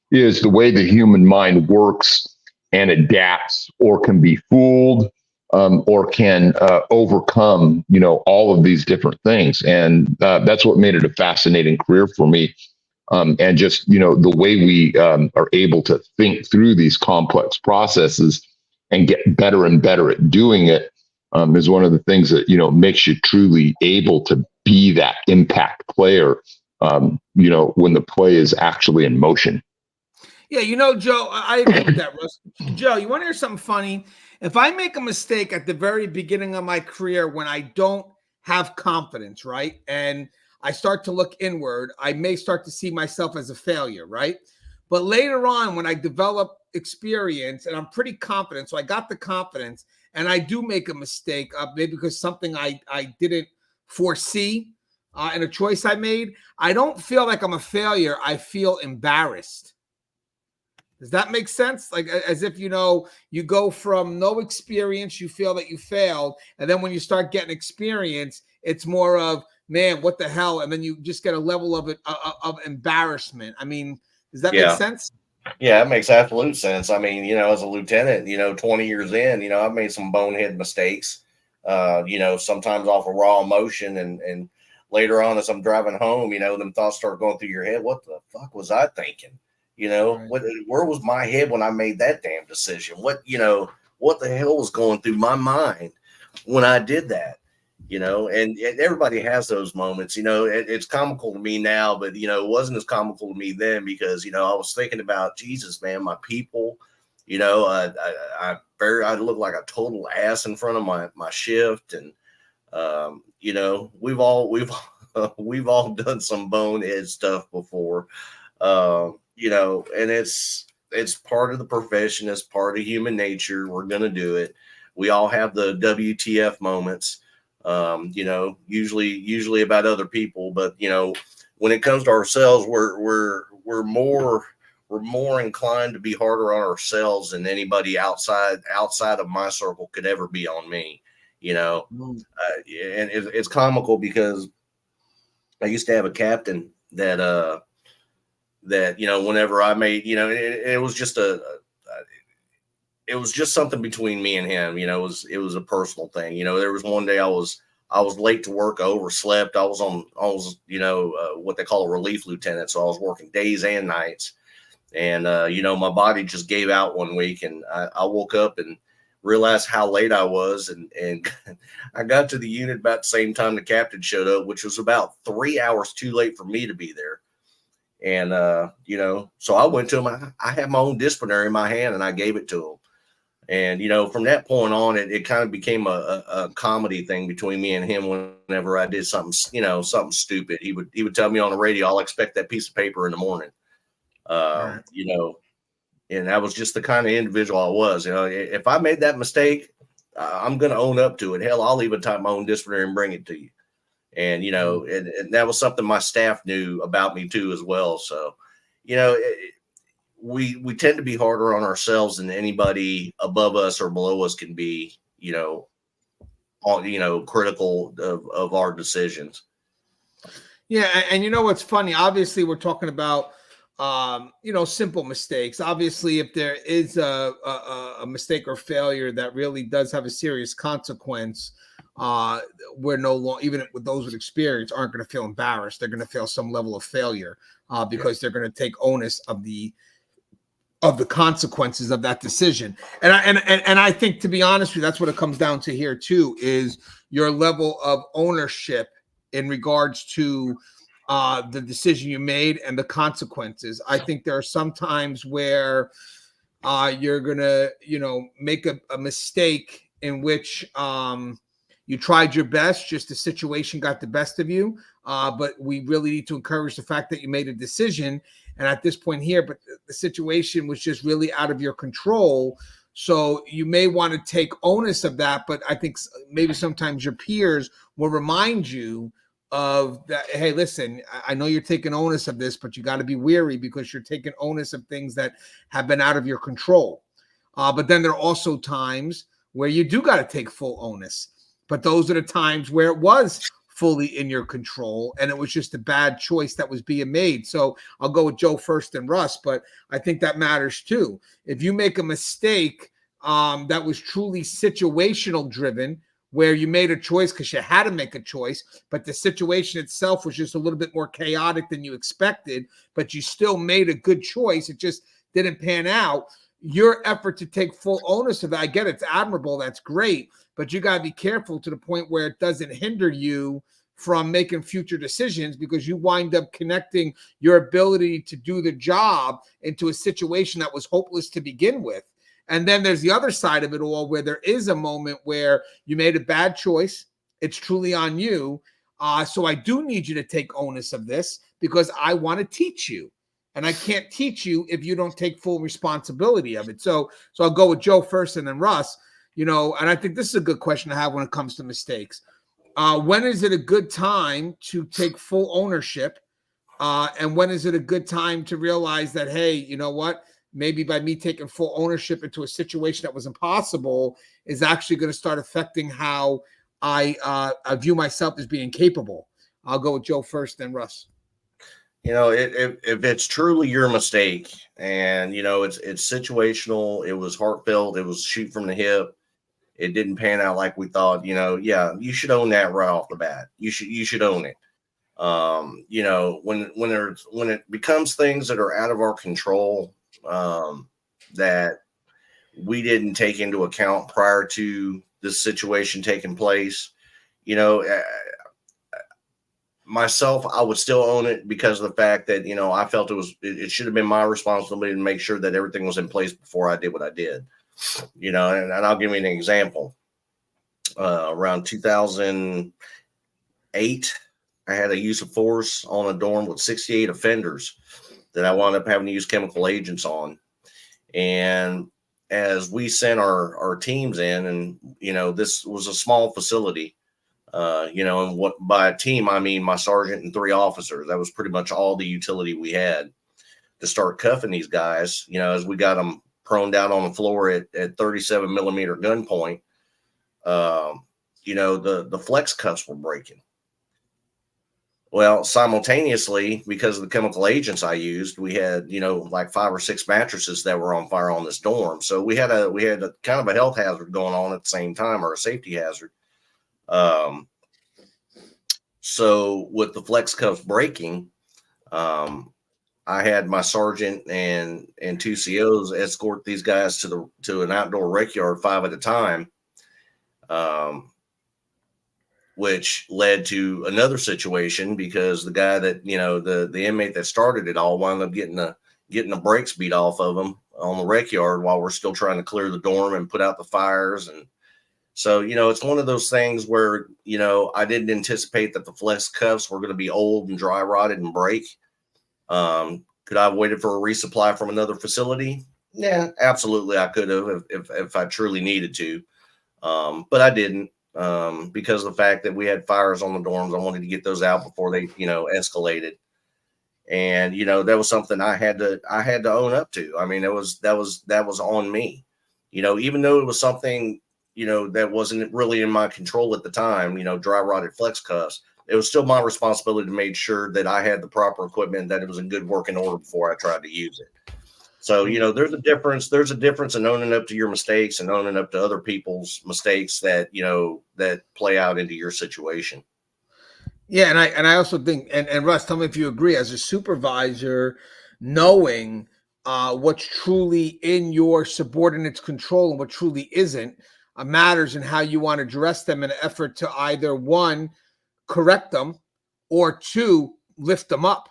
is the way the human mind works and adapts, or can be fooled, or can overcome, all of these different things. And that's what made it a fascinating career for me. And just, the way we are able to think through these complex processes and get better and better at doing it is one of the things that, makes you truly able to be that impact player, when the play is actually in motion. Yeah, Joe, I agree with that, Russ. Joe, you want to hear something funny? If I make a mistake at the very beginning of my career when I don't have confidence, right, and I start to look inward, I may start to see myself as a failure, right? But later on, when I develop experience and I'm pretty confident, so I got the confidence, and I do make a mistake, maybe because something I didn't foresee in a choice I made, I don't feel like I'm a failure. I feel embarrassed. Does that make sense? Like, as if, you go from no experience, you feel that you failed. And then when you start getting experience, it's more of, man, what the hell? And then you just get a level of it, of embarrassment. I mean, does that make sense? Yeah, it makes absolute sense. I mean, as a lieutenant, 20 years in, I've made some bonehead mistakes, sometimes off of raw emotion. And later on, as I'm driving home, them thoughts start going through your head. What the fuck was I thinking? Right. Where was my head when I made that damn decision? What the hell was going through my mind when I did that? And everybody has those moments. It's comical to me now, but it wasn't as comical to me then, because I was thinking about, Jesus, man, my people. I look like a total ass in front of my shift, and we've all done some bonehead stuff before. And it's part of the profession. It's part of human nature. We're going to do it. We all have the WTF moments, usually about other people, but when it comes to ourselves, we're we're more inclined to be harder on ourselves than anybody outside of my circle could ever be on me. And it's comical because I used to have a captain that whenever I made, it was just it was just something between me and him. It was a personal thing. There was one day I was late to work. I overslept. I was what they call a relief lieutenant. So I was working days and nights. And, my body just gave out one week, and I woke up and realized how late I was. And I got to the unit about the same time the captain showed up, which was about 3 hours too late for me to be there. And, so I went to him. I had my own disciplinary in my hand, and I gave it to him. And, from that point on, it kind of became a comedy thing between me and him. Whenever I did something, something stupid, he would tell me on the radio, "I'll expect that piece of paper in the morning." Right. And that was just the kind of individual I was. If I made that mistake, I'm going to own up to it. Hell, I'll even type my own disciplinary and bring it to you. And, and that was something my staff knew about me too, as well. So, we tend to be harder on ourselves than anybody above us or below us can be, critical of our decisions. Yeah. And what's funny, obviously we're talking about, simple mistakes. Obviously, if there is a mistake or failure that really does have a serious consequence, we're no longer, even with those with experience, aren't going to feel embarrassed. They're going to feel some level of failure because they're going to take onus of the consequences of that decision. And I think, to be honest with you, that's what it comes down to here too, is your level of ownership in regards to the decision you made and the consequences. I think there are some times where you're gonna, make a mistake in which you tried your best, just the situation got the best of you. But we really need to encourage the fact that you made a decision. And at this point here, but the situation was just really out of your control. So you may want to take onus of that. But I think maybe sometimes your peers will remind you of that. Hey, listen, I know you're taking onus of this, but you got to be wary because you're taking onus of things that have been out of your control. But then there are also times where you do got to take full onus. But those are the times where it was fully in your control and it was just a bad choice that was being made. So I'll go with Joe first and Russ, but I think that matters too. If you make a mistake that was truly situational driven, where you made a choice because you had to make a choice, but the situation itself was just a little bit more chaotic than you expected, but you still made a good choice, it just didn't pan out. Your effort to take full onus of that, I get it, it's admirable, that's great, but you got to be careful to the point where it doesn't hinder you from making future decisions, because you wind up connecting your ability to do the job into a situation that was hopeless to begin with. And then there's the other side of it all, where there is a moment where you made a bad choice. It's truly on you. So I do need you to take onus of this because I want to teach you. And I can't teach you if you don't take full responsibility of it. So I'll go with Joe first and then Russ, and I think this is a good question to have when it comes to mistakes. When is it a good time to take full ownership? And when is it a good time to realize that, hey, you know what? Maybe by me taking full ownership into a situation that was impossible is actually going to start affecting how I view myself as being capable. I'll go with Joe first, then Russ. If it's truly your mistake and, it's situational, it was heartfelt, it was shoot from the hip, it didn't pan out like we thought, you should own that right off the bat. You should own it. When it becomes things that are out of our control, that we didn't take into account prior to this situation taking place, myself, I would still own it because of the fact that, I felt it should have been my responsibility to make sure that everything was in place before I did what I did, and I'll give you an example. Around 2008, I had a use of force on a dorm with 68 offenders that I wound up having to use chemical agents on. And as we sent our teams in, and, this was a small facility, and what by a team, I mean my sergeant and 3 officers. That was pretty much all the utility we had. to start cuffing these guys, as we got them prone down on the floor at 37 millimeter gunpoint. The flex cuffs were breaking. Well, simultaneously, because of the chemical agents I used, we had, like 5 or 6 mattresses that were on fire on this dorm. So we had a kind of a health hazard going on at the same time, or a safety hazard. So with the flex cuffs breaking, I had my sergeant and 2 COs escort these guys to an outdoor rec yard 5 at a time. Which led to another situation, because the guy that, the inmate that started it all wound up getting the brakes beat off of him on the rec yard while we're still trying to clear the dorm and put out the fires. And so, it's one of those things where, I didn't anticipate that the flex cuffs were going to be old and dry rotted and break. Could I have waited for a resupply from another facility? Yeah, absolutely. I could have if I truly needed to. But I didn't. Because of the fact that we had fires on the dorms. I wanted to get those out before they, escalated. And, that was something I had to own up to. I mean, that was on me, even though it was something, that wasn't really in my control at the time, dry rotted flex cuffs. It was still my responsibility to make sure that I had the proper equipment, that it was in good working order before I tried to use it. So, there's a difference. There's a difference in owning up to your mistakes and owning up to other people's mistakes that, that play out into your situation. Yeah. And I also think, and Russ, tell me if you agree, as a supervisor, knowing what's truly in your subordinate's control and what truly isn't matters in how you want to address them in an effort to either, 1, correct them, or 2, lift them up.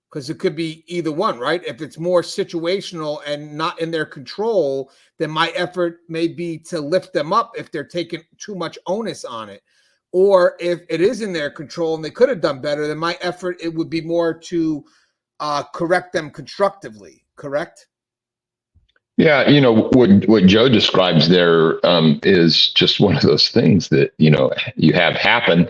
Because it could be either one, right? If it's more situational and not in their control, then my effort may be to lift them up if they're taking too much onus on it. Or if it is in their control and they could have done better, then my effort, it would be more to correct them constructively, correct? Yeah, what Joe describes there is just one of those things that you have happen,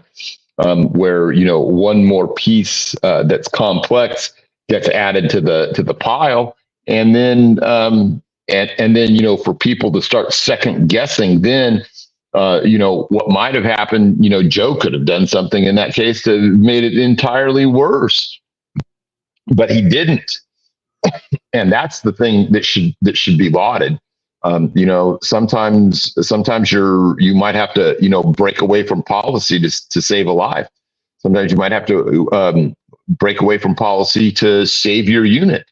where one more piece that's complex gets added to the pile, and then and then for people to start second guessing, then what might have happened. Joe could have done something in that case to have made it entirely worse, but he didn't. And that's the thing that should be lauded. Sometimes you might have to break away from policy to save a life. Sometimes you might have to break away from policy to save your unit.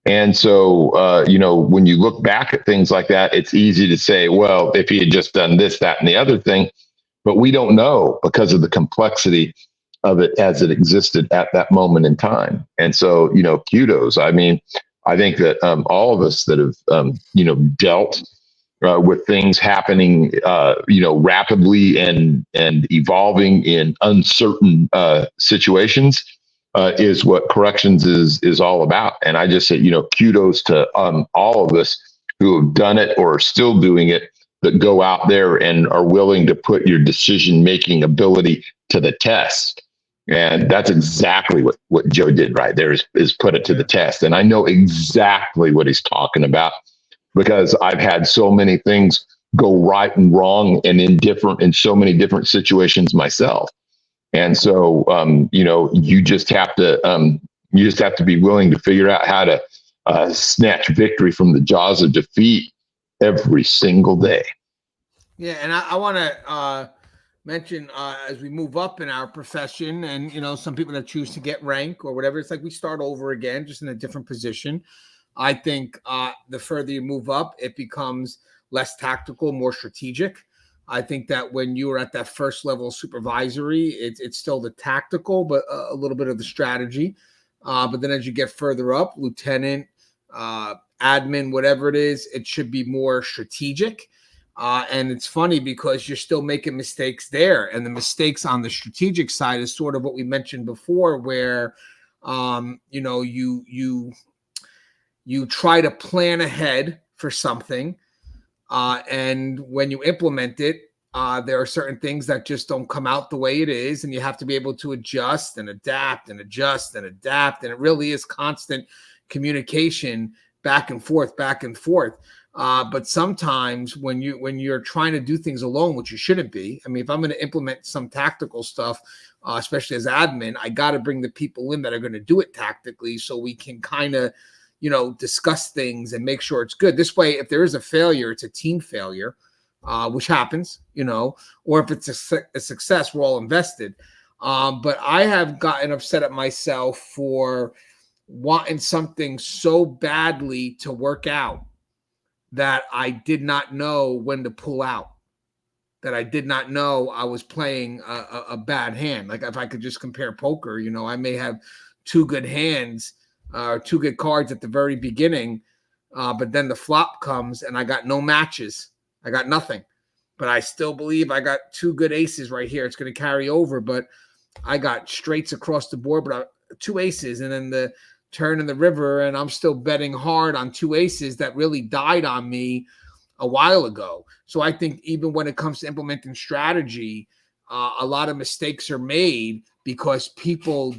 And so when you look back at things like that, it's easy to say, well, if he had just done this, that, and the other thing, but we don't know because of the complexity of it as it existed at that moment in time. And so kudos. I mean, I think that all of us that have, dealt with things happening, rapidly and evolving in uncertain situations is what corrections is all about. And I just say, kudos to all of us who have done it or are still doing it, that go out there and are willing to put your decision-making ability to the test. And that's exactly what Joe did right there, is put it to the test. And I know exactly what he's talking about, because I've had so many things go right and wrong and in so many different situations myself. And so, you just have to be willing to figure out how to snatch victory from the jaws of defeat every single day. Yeah. And I want to, mention as we move up in our profession, and some people that choose to get rank or whatever, it's like we start over again, just in a different position. I think the further you move up, it becomes less tactical, more strategic. I think that when you are at that first level supervisory, it's still the tactical, but a little bit of the strategy. But then as you get further up, lieutenant, admin, whatever it is, it should be more strategic. And it's funny because you're still making mistakes there. And the mistakes on the strategic side is sort of what we mentioned before, where, you try to plan ahead for something. And when you implement it, there are certain things that just don't come out the way it is. And you have to be able to adjust and adapt and adjust and adapt. And it really is constant, communication back and forth. But sometimes when you're trying to do things alone, which you shouldn't be. I mean, if I'm going to implement some tactical stuff, especially as admin, I got to bring the people in that are going to do it tactically, so we can kind of, discuss things and make sure it's good. This way, if there is a failure, it's a team failure, which happens, or if it's a success, we're all invested. But I have gotten upset at myself for wanting something so badly to work out that I did not know when to pull out, that I did not know I was playing a bad hand. Like if I could just compare poker, I may have two good hands or two good cards at the very beginning, but then the flop comes and I got no matches. I got nothing. But I still believe I got two good aces right here. It's going to carry over, but I got straights across the board, but two aces, and then the turn in the river, and I'm still betting hard on two aces that really died on me a while ago. So I think even when it comes to implementing strategy, a lot of mistakes are made because people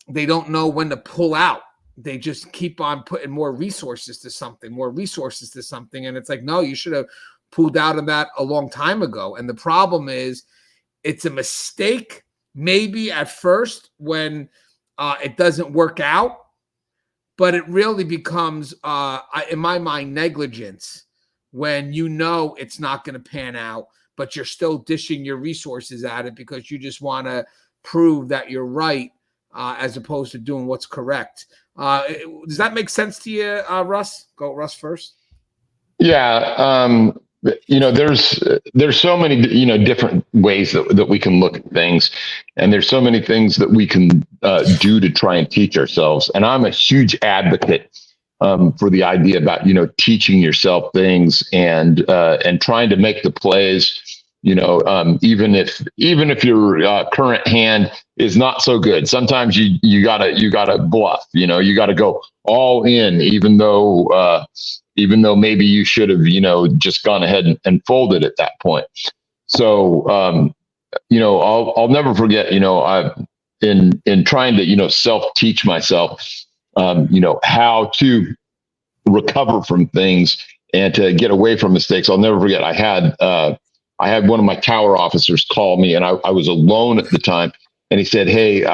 they don't know when to pull out. They just keep on putting more resources to something. And it's like, no, you should have pulled out of that a long time ago. And the problem is it's a mistake maybe at first when it doesn't work out, but it really becomes, in my mind, negligence when it's not going to pan out, but you're still dishing your resources at it because you just want to prove that you're right as opposed to doing what's correct. Does that make sense to you, Russ? Go Russ first. Yeah. There's so many, different ways that we can look at things, and there's so many things that we can do to try and teach ourselves. And I'm a huge advocate for the idea about, teaching yourself things and trying to make the plays, even if your current hand is not so good. Sometimes you gotta bluff, you gotta go all in, even though maybe you should have, just gone ahead and folded at that point. So, I'll never forget, I've in trying to, self-teach myself, how to recover from things and to get away from mistakes. I'll never forget. I had one of my tower officers call me, and I was alone at the time. And he said, "Hey,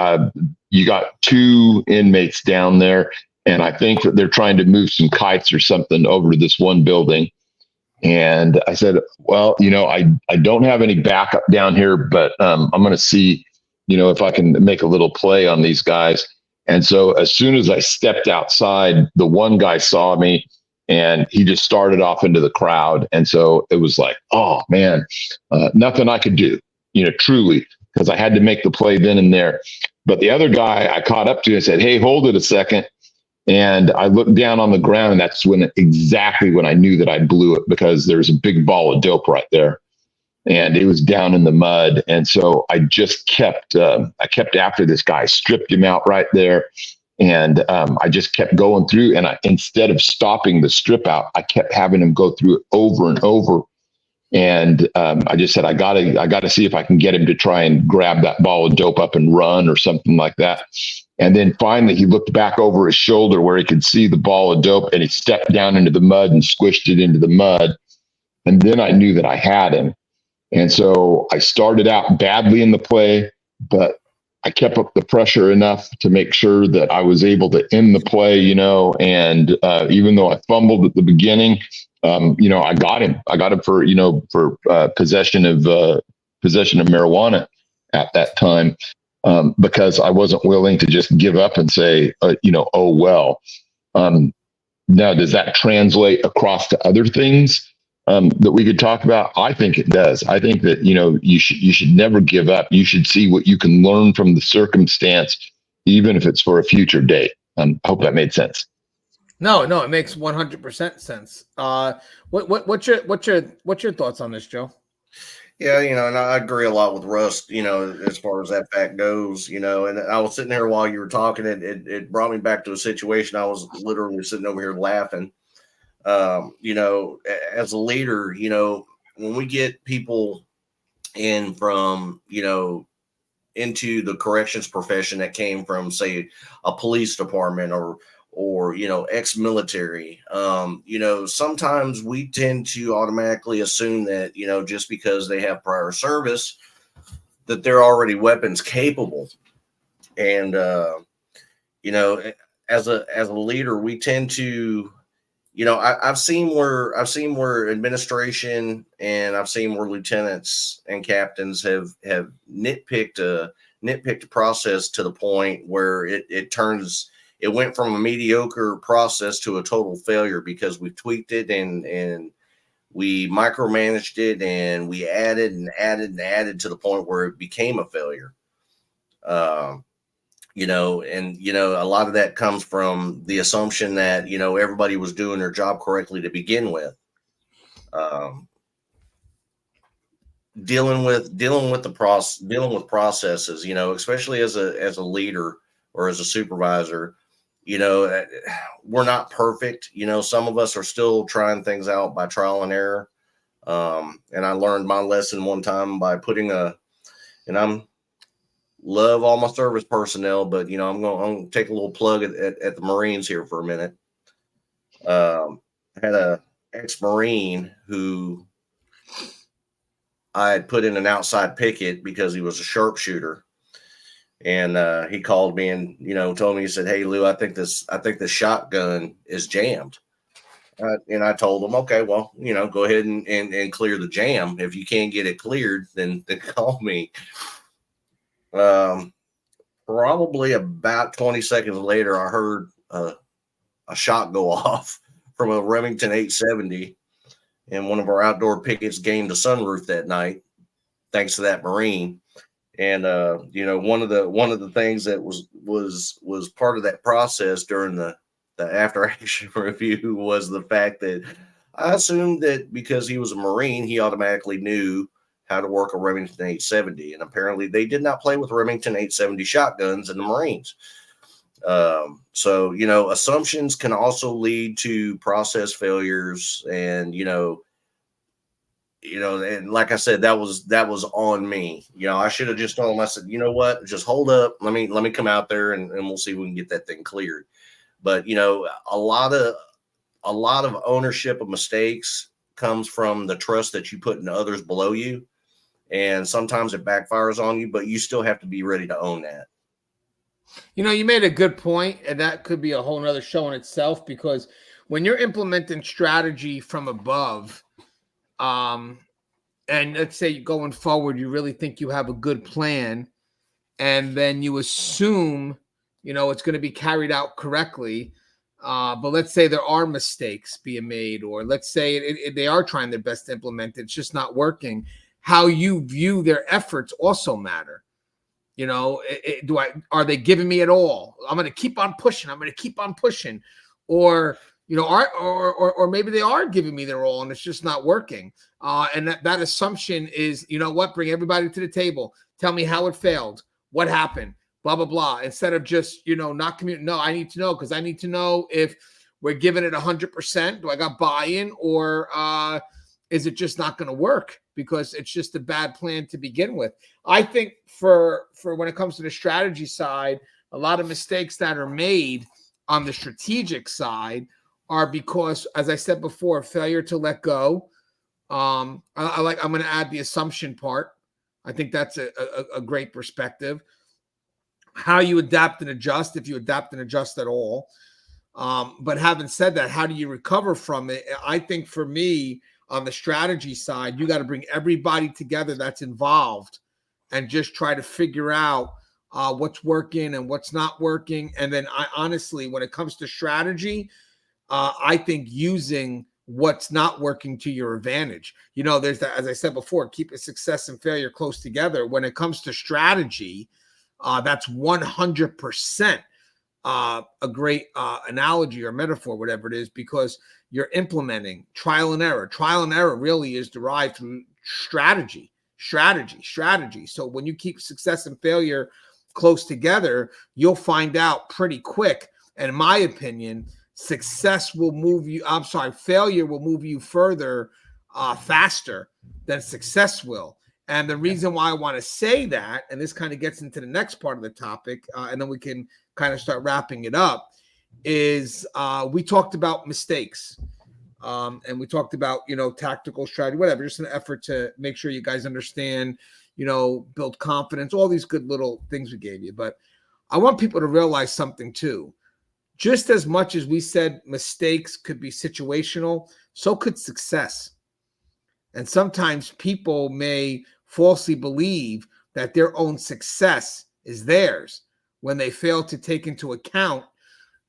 you got two inmates down there, and I think that they're trying to move some kites or something over to this one building." And I said, "Well, I don't have any backup down here, but I'm going to see, if I can make a little play on these guys." And so as soon as I stepped outside, the one guy saw me and he just started off into the crowd. And so it was like, oh man, nothing I could do, truly, because I had to make the play then and there. But the other guy I caught up to and said, "Hey, hold it a second." And I looked down on the ground, and that's exactly when I knew that I blew it, because there's a big ball of dope right there, and it was down in the mud. And so I just kept after this guy, stripped him out right there, and I just kept going through. And instead of stopping the strip out, I kept having him go through it over and over. And I just said, I gotta see if I can get him to try and grab that ball of dope up and run or something like that. And then finally he looked back over his shoulder where he could see the ball of dope, and he stepped down into the mud and squished it into the mud. And then I knew that I had him. And so I started out badly in the play, but I kept up the pressure enough to make sure that I was able to end the play, and even though I fumbled at the beginning, I got him. I got him for possession of marijuana at that time, because I wasn't willing to just give up and say, oh well. Now, does that translate across to other things that we could talk about? I think it does. I think that you should never give up. You should see what you can learn from the circumstance, even if it's for a future date. I hope that made sense. No, it makes 100% sense. What's your thoughts on this, Joe? Yeah, and I agree a lot with Russ, as far as that fact goes, and I was sitting there while you were talking, it brought me back to a situation. I was literally sitting over here laughing. As a leader, when we get people in from, into the corrections profession that came from, say, a police department or ex-military. Sometimes we tend to automatically assume that just because they have prior service that they're already weapons capable. And as a leader, we tend to, I've seen where administration and I've seen where lieutenants and captains have nitpicked a process to the point where it went from a mediocre process to a total failure because we tweaked it and we micromanaged it and we added and added and added to the point where it became a failure. A lot of that comes from the assumption that, everybody was doing their job correctly to begin with. Dealing with processes, especially as a leader or as a supervisor, we're not perfect. Some of us are still trying things out by trial and error. And I learned my lesson one time by I'm love all my service personnel, but I'm going to take a little plug at the Marines here for a minute. I had a ex-Marine who I had put in an outside picket because he was a sharpshooter, and he called me and told me, he said, "Hey Lou, I think this shotgun is jammed." And I told him, "Okay, well, go ahead and clear the jam. If you can't get it cleared, then call me." Probably about 20 seconds later, I heard a shot go off from a Remington 870, and one of our outdoor pickets gained a sunroof that night, thanks to that Marine. And one of the things that was part of that process during the after action review was the fact that I assumed that because he was a Marine, he automatically knew how to work a Remington 870. And apparently they did not play with Remington 870 shotguns in the Marines. So, assumptions can also lead to process failures. And, and like I said, that was on me. I should have just told him, I said, "You know what, just hold up. Let me come out there and we'll see if we can get that thing cleared." But, a lot of ownership of mistakes comes from the trust that you put in others below you. And sometimes it backfires on you, but you still have to be ready to own that. You made a good point, and that could be a whole nother show in itself, because when you're implementing strategy from above, and let's say going forward, you really think you have a good plan, and then you assume, it's going to be carried out correctly. But let's say there are mistakes being made, or let's say they are trying their best to implement it. It's just not working. How you view their efforts also matter. Are they giving me it all? I'm going to keep on pushing. Or, or maybe they are giving me their all and it's just not working. And that assumption is, bring everybody to the table. Tell me how it failed. What happened? Blah, blah, blah. Instead of just, not communicate. No, I need to know, because I need to know if we're giving it 100%. Do I got buy-in, or is it just not going to work because it's just a bad plan to begin with? I think for when it comes to the strategy side, a lot of mistakes that are made on the strategic side are because, as I said before, failure to let go. I'm going to add the assumption part. I think that's a great perspective. How you adapt and adjust, if you adapt and adjust at all. But having said that, how do you recover from it? I think for me, on the strategy side, you got to bring everybody together that's involved and just try to figure out what's working and what's not working. And then honestly, when it comes to strategy, I think using what's not working to your advantage. There's that, as I said before, keep success and failure close together. When it comes to strategy, that's 100% a great analogy or metaphor, whatever it is, because you're implementing trial and error. Trial and error really is derived from strategy. So when you keep success and failure close together, you'll find out pretty quick. And in my opinion, failure will move you further faster than success will. And the reason why I want to say that, and this kind of gets into the next part of the topic, and then we can kind of start wrapping it up, is we talked about mistakes. And we talked about, tactical strategy, whatever, just an effort to make sure you guys understand, build confidence, all these good little things we gave you. But I want people to realize something too. Just as much as we said mistakes could be situational, so could success. And sometimes people may falsely believe that their own success is theirs when they fail to take into account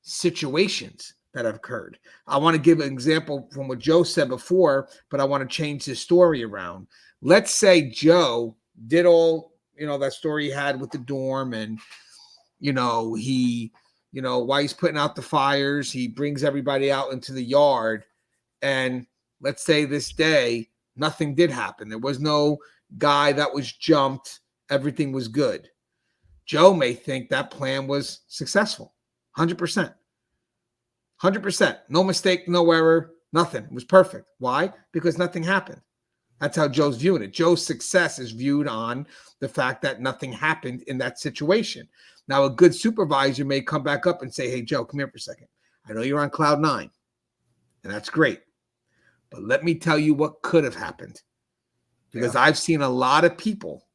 situations that have occurred. I want to give an example from what Joe said before, but I want to change his story around. Let's say Joe did all, that story he had with the dorm, and, he, while he's putting out the fires, he brings everybody out into the yard. And let's say this day, nothing did happen. There was no guy that was jumped. Everything was good. Joe may think that plan was successful. 100%. 100%. No mistake, no error, nothing. It was perfect. Why? Because nothing happened. That's how Joe's viewing it. Joe's success is viewed on the fact that nothing happened in that situation. Now, a good supervisor may come back up and say, hey, Joe, come here for a second. I know you're on cloud 9, and that's great. But let me tell you what could have happened. Because I've seen a lot of people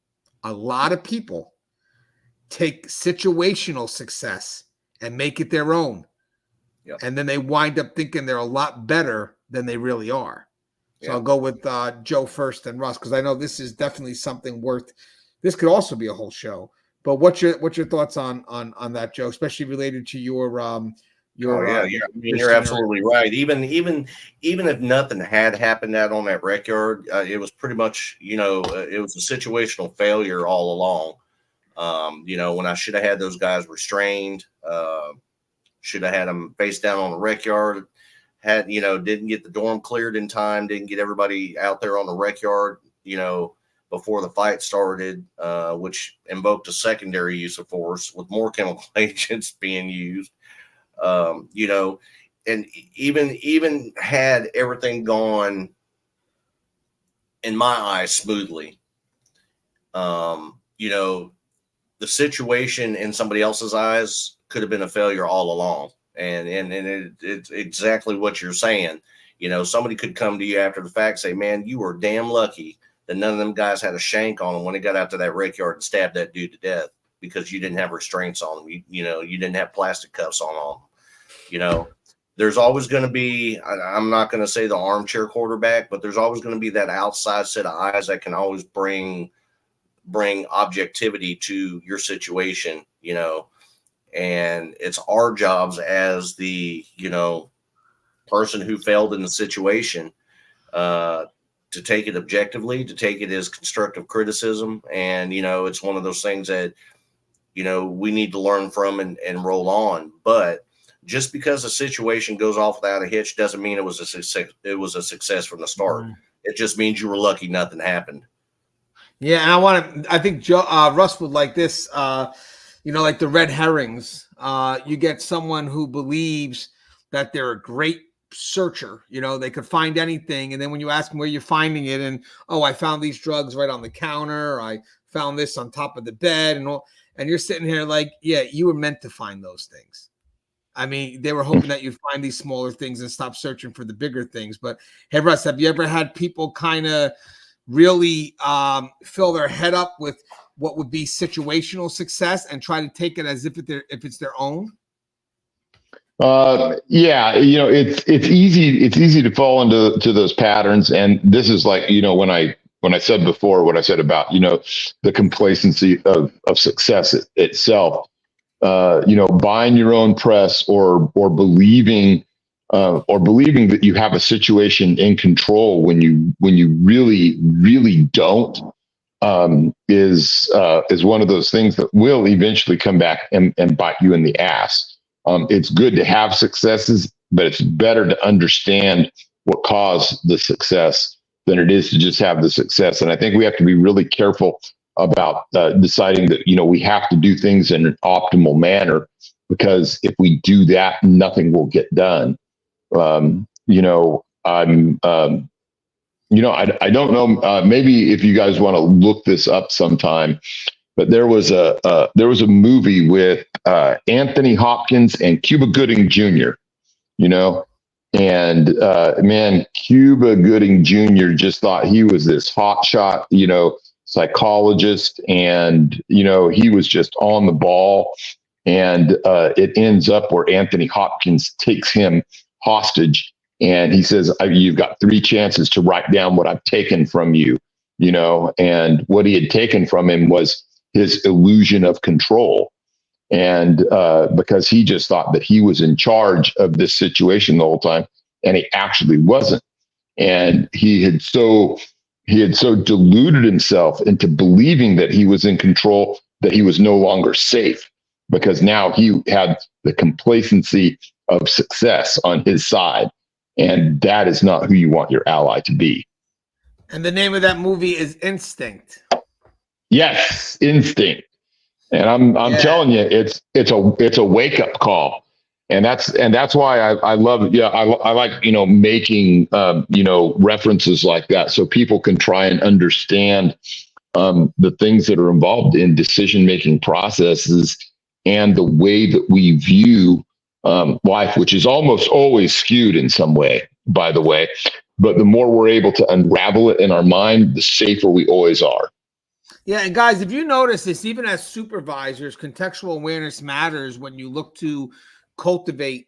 take situational success and make it their own. Yep. And then they wind up thinking they're a lot better than they really are. So I'll go with Joe first and Russ, because I know this is definitely something worth. This could also be a whole show. But what's your thoughts on that, Joe, especially related to your you're absolutely right. Even if nothing had happened out on that rec yard, it was pretty much, it was a situational failure all along. When I should have had those guys restrained, should have had them face down on the rec yard, didn't get the dorm cleared in time, didn't get everybody out there on the rec yard, before the fight started, which invoked a secondary use of force with more chemical agents being used. And even had everything gone, in my eyes, smoothly, the situation in somebody else's eyes could have been a failure all along. And it's exactly what you're saying. Somebody could come to you after the fact, say, man, you were damn lucky that none of them guys had a shank on them when they got out to that rec yard and stabbed that dude to death, because you didn't have restraints on them. You didn't have plastic cuffs on them. There's always going to be, I'm not going to say the armchair quarterback, but there's always going to be that outside set of eyes that can always bring objectivity to your situation, and it's our jobs as the, person who failed in the situation, to take it objectively, to take it as constructive criticism. And, it's one of those things that, we need to learn from and roll on. But just because a situation goes off without a hitch doesn't mean it was a success. It was a success from the start. Mm-hmm. It just means you were lucky nothing happened. Yeah, and I think Joe, Russ would like this, like the red herrings. You get someone who believes that they're a great searcher. They could find anything. And then when you ask them where you're finding it, and, oh, I found these drugs right on the counter. I found this on top of the bed and all. And you're sitting here like, yeah, you were meant to find those things. I mean, they were hoping that you'd find these smaller things and stop searching for the bigger things. But hey, Russ, have you ever had people kind of really fill their head up with what would be situational success and try to take it as if it's their own? Yeah, it's easy to fall into those patterns. And this is like, when I said before what I said about, the complacency of success itself. Buying your own press or believing that you have a situation in control when you really don't, is one of those things that will eventually come back and bite you in the ass. It's good to have successes, but it's better to understand what caused the success than it is to just have the success. And I think we have to be really careful about deciding that, we have to do things in an optimal manner, because if we do that, nothing will get done. I don't know. Maybe if you guys want to look this up sometime, but there was a movie with Anthony Hopkins and Cuba Gooding Jr. You know, and man, Cuba Gooding Jr. just thought he was this hotshot, psychologist, and he was just on the ball. And it ends up where Anthony Hopkins takes him hostage, and he says, "You've got 3 chances to write down what I've taken from you." And what he had taken from him was his illusion of control. And because he just thought that he was in charge of this situation the whole time, and he actually wasn't. And he had so deluded himself into believing that he was in control that he was no longer safe, because now he had the complacency of success on his side. And that is not who you want your ally to be. And the name of that movie is Instinct. Yes, Instinct. And I'm telling you, it's a wake up call, and that's why I love it. Yeah, I like making references like that so people can try and understand the things that are involved in decision making processes and the way that we view life, which is almost always skewed in some way, by the way. But the more we're able to unravel it in our mind, the safer we always are. Yeah, and guys, if you notice this, even as supervisors, contextual awareness matters when you look to cultivate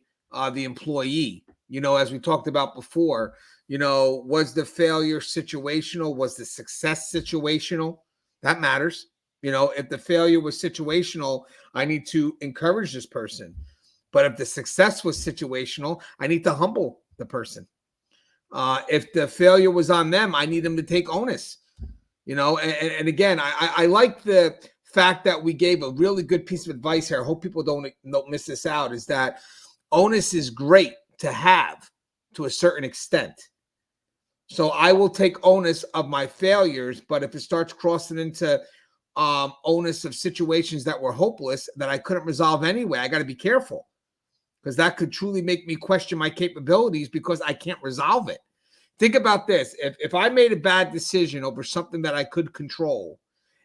the employee. As we talked about before, was the failure situational? Was the success situational? That matters. If the failure was situational, I need to encourage this person. But if the success was situational, I need to humble the person. If the failure was on them, I need them to take onus. And again, I like the fact that we gave a really good piece of advice here. I hope people don't miss this out, is that onus is great to have to a certain extent. So I will take onus of my failures, but if it starts crossing into onus of situations that were hopeless, that I couldn't resolve anyway, I got to be careful, because that could truly make me question my capabilities because I can't resolve it. Think about this. If I made a bad decision over something that I could control,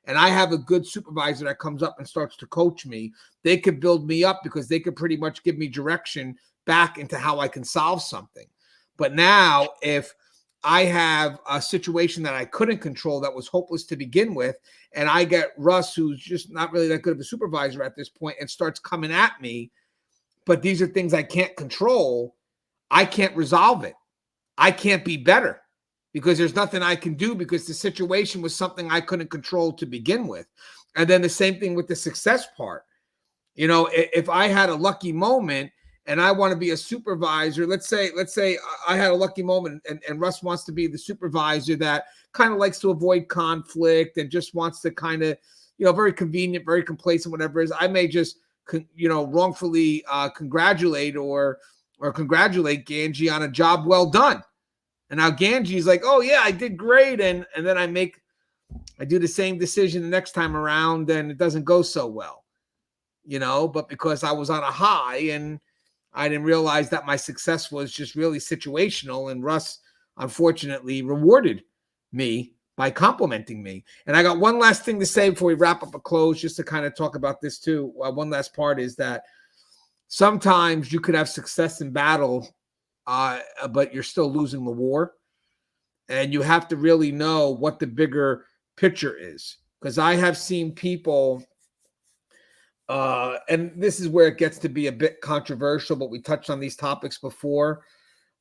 and I have a good supervisor that comes up and starts to coach me, they could build me up because they could pretty much give me direction back into how I can solve something. But now, if I have a situation that I couldn't control that was hopeless to begin with, and I get Russ, who's just not really that good of a supervisor at this point, and starts coming at me, but these are things I can't control, I can't resolve it. I can't be better because there's nothing I can do because the situation was something I couldn't control to begin with. And then the same thing with the success part. If I had a lucky moment and I want to be a supervisor, let's say I had a lucky moment and Russ wants to be the supervisor that kind of likes to avoid conflict and just wants to kind of, very convenient, very complacent, whatever it is. I may just, wrongfully congratulate congratulate Gangi on a job well done. And now Gangi's like, oh yeah, I did great. And then I do the same decision the next time around and it doesn't go so well, but because I was on a high and I didn't realize that my success was just really situational. And Russ, unfortunately, rewarded me by complimenting me. And I got one last thing to say before we wrap up a close, just to kind of talk about this too. One last part is that sometimes you could have success in battle, but you're still losing the war. And you have to really know what the bigger picture is. Because I have seen people, and this is where it gets to be a bit controversial, but we touched on these topics before.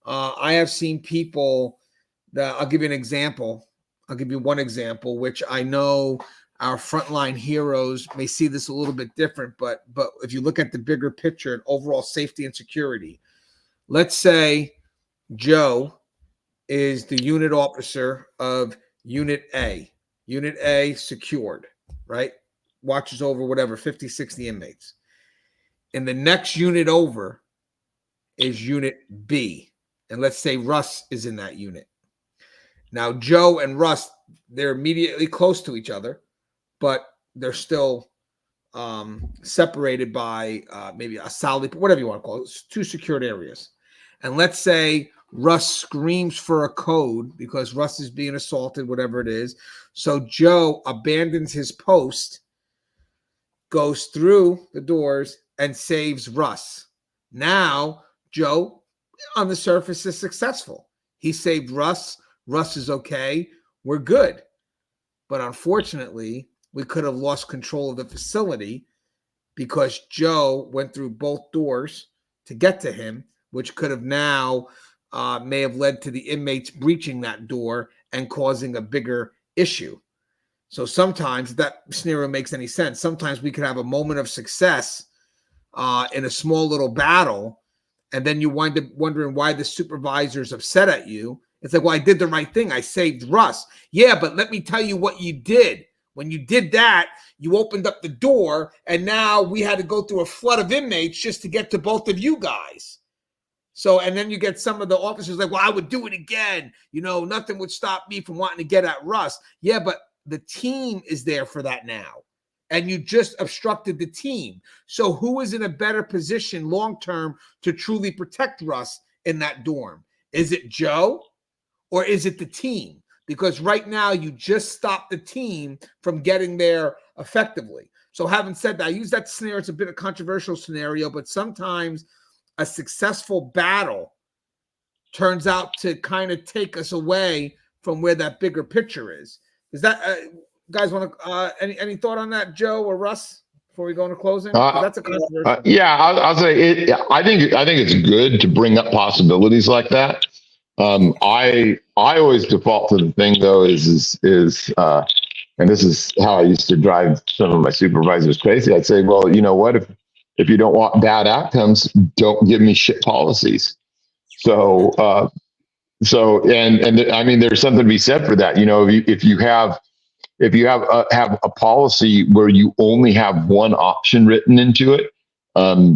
I have seen people that, I'll give you an example. I'll give you one example, which I know our frontline heroes may see this a little bit different, but if you look at the bigger picture and overall safety and security, let's say Joe is the unit officer of Unit A. Unit A secured, right? Watches over whatever, 50, 60 inmates. And the next unit over is Unit B. And let's say Russ is in that unit. Now, Joe and Russ, they're immediately close to each other, but they're still separated by maybe a solid, whatever you want to call it, 2 secured areas. And let's say Russ screams for a code because Russ is being assaulted, whatever it is. So Joe abandons his post, goes through the doors, and saves Russ. Now, Joe, on the surface, is successful. He saved Russ. Russ is okay. We're good. But unfortunately, we could have lost control of the facility because Joe went through both doors to get to him, which could have now may have led to the inmates breaching that door and causing a bigger issue. So sometimes, if that scenario makes any sense, sometimes we could have a moment of success in a small little battle, and then you wind up wondering why the supervisor's upset at you. It's like, well, I did the right thing. I saved Russ. Yeah, but let me tell you what you did. When you did that, you opened up the door, and now we had to go through a flood of inmates just to get to both of you guys. So, and then you get some of the officers like, well, I would do it again. You know, nothing would stop me from wanting to get at Russ. Yeah, but the team is there for that now. And you just obstructed the team. So who is in a better position long-term to truly protect Russ in that dorm? Is it Joe or is it the team? Because right now you just stopped the team from getting there effectively. So having said that, I use that scenario. It's a bit of a controversial scenario, but sometimes a successful battle turns out to kind of take us away from where that bigger picture is. Is that guys want to any thought on that, Joe or Russ, before we go into closing? That's a controversial. Yeah, I'll say it. I think it's good to bring up possibilities like that. I always default to the thing though is and this is how I used to drive some of my supervisors crazy. I'd say, well, you know what, if you don't want bad outcomes, don't give me shit policies. So and I mean, there's something to be said for that. You know, if you have a policy where you only have one option written into it,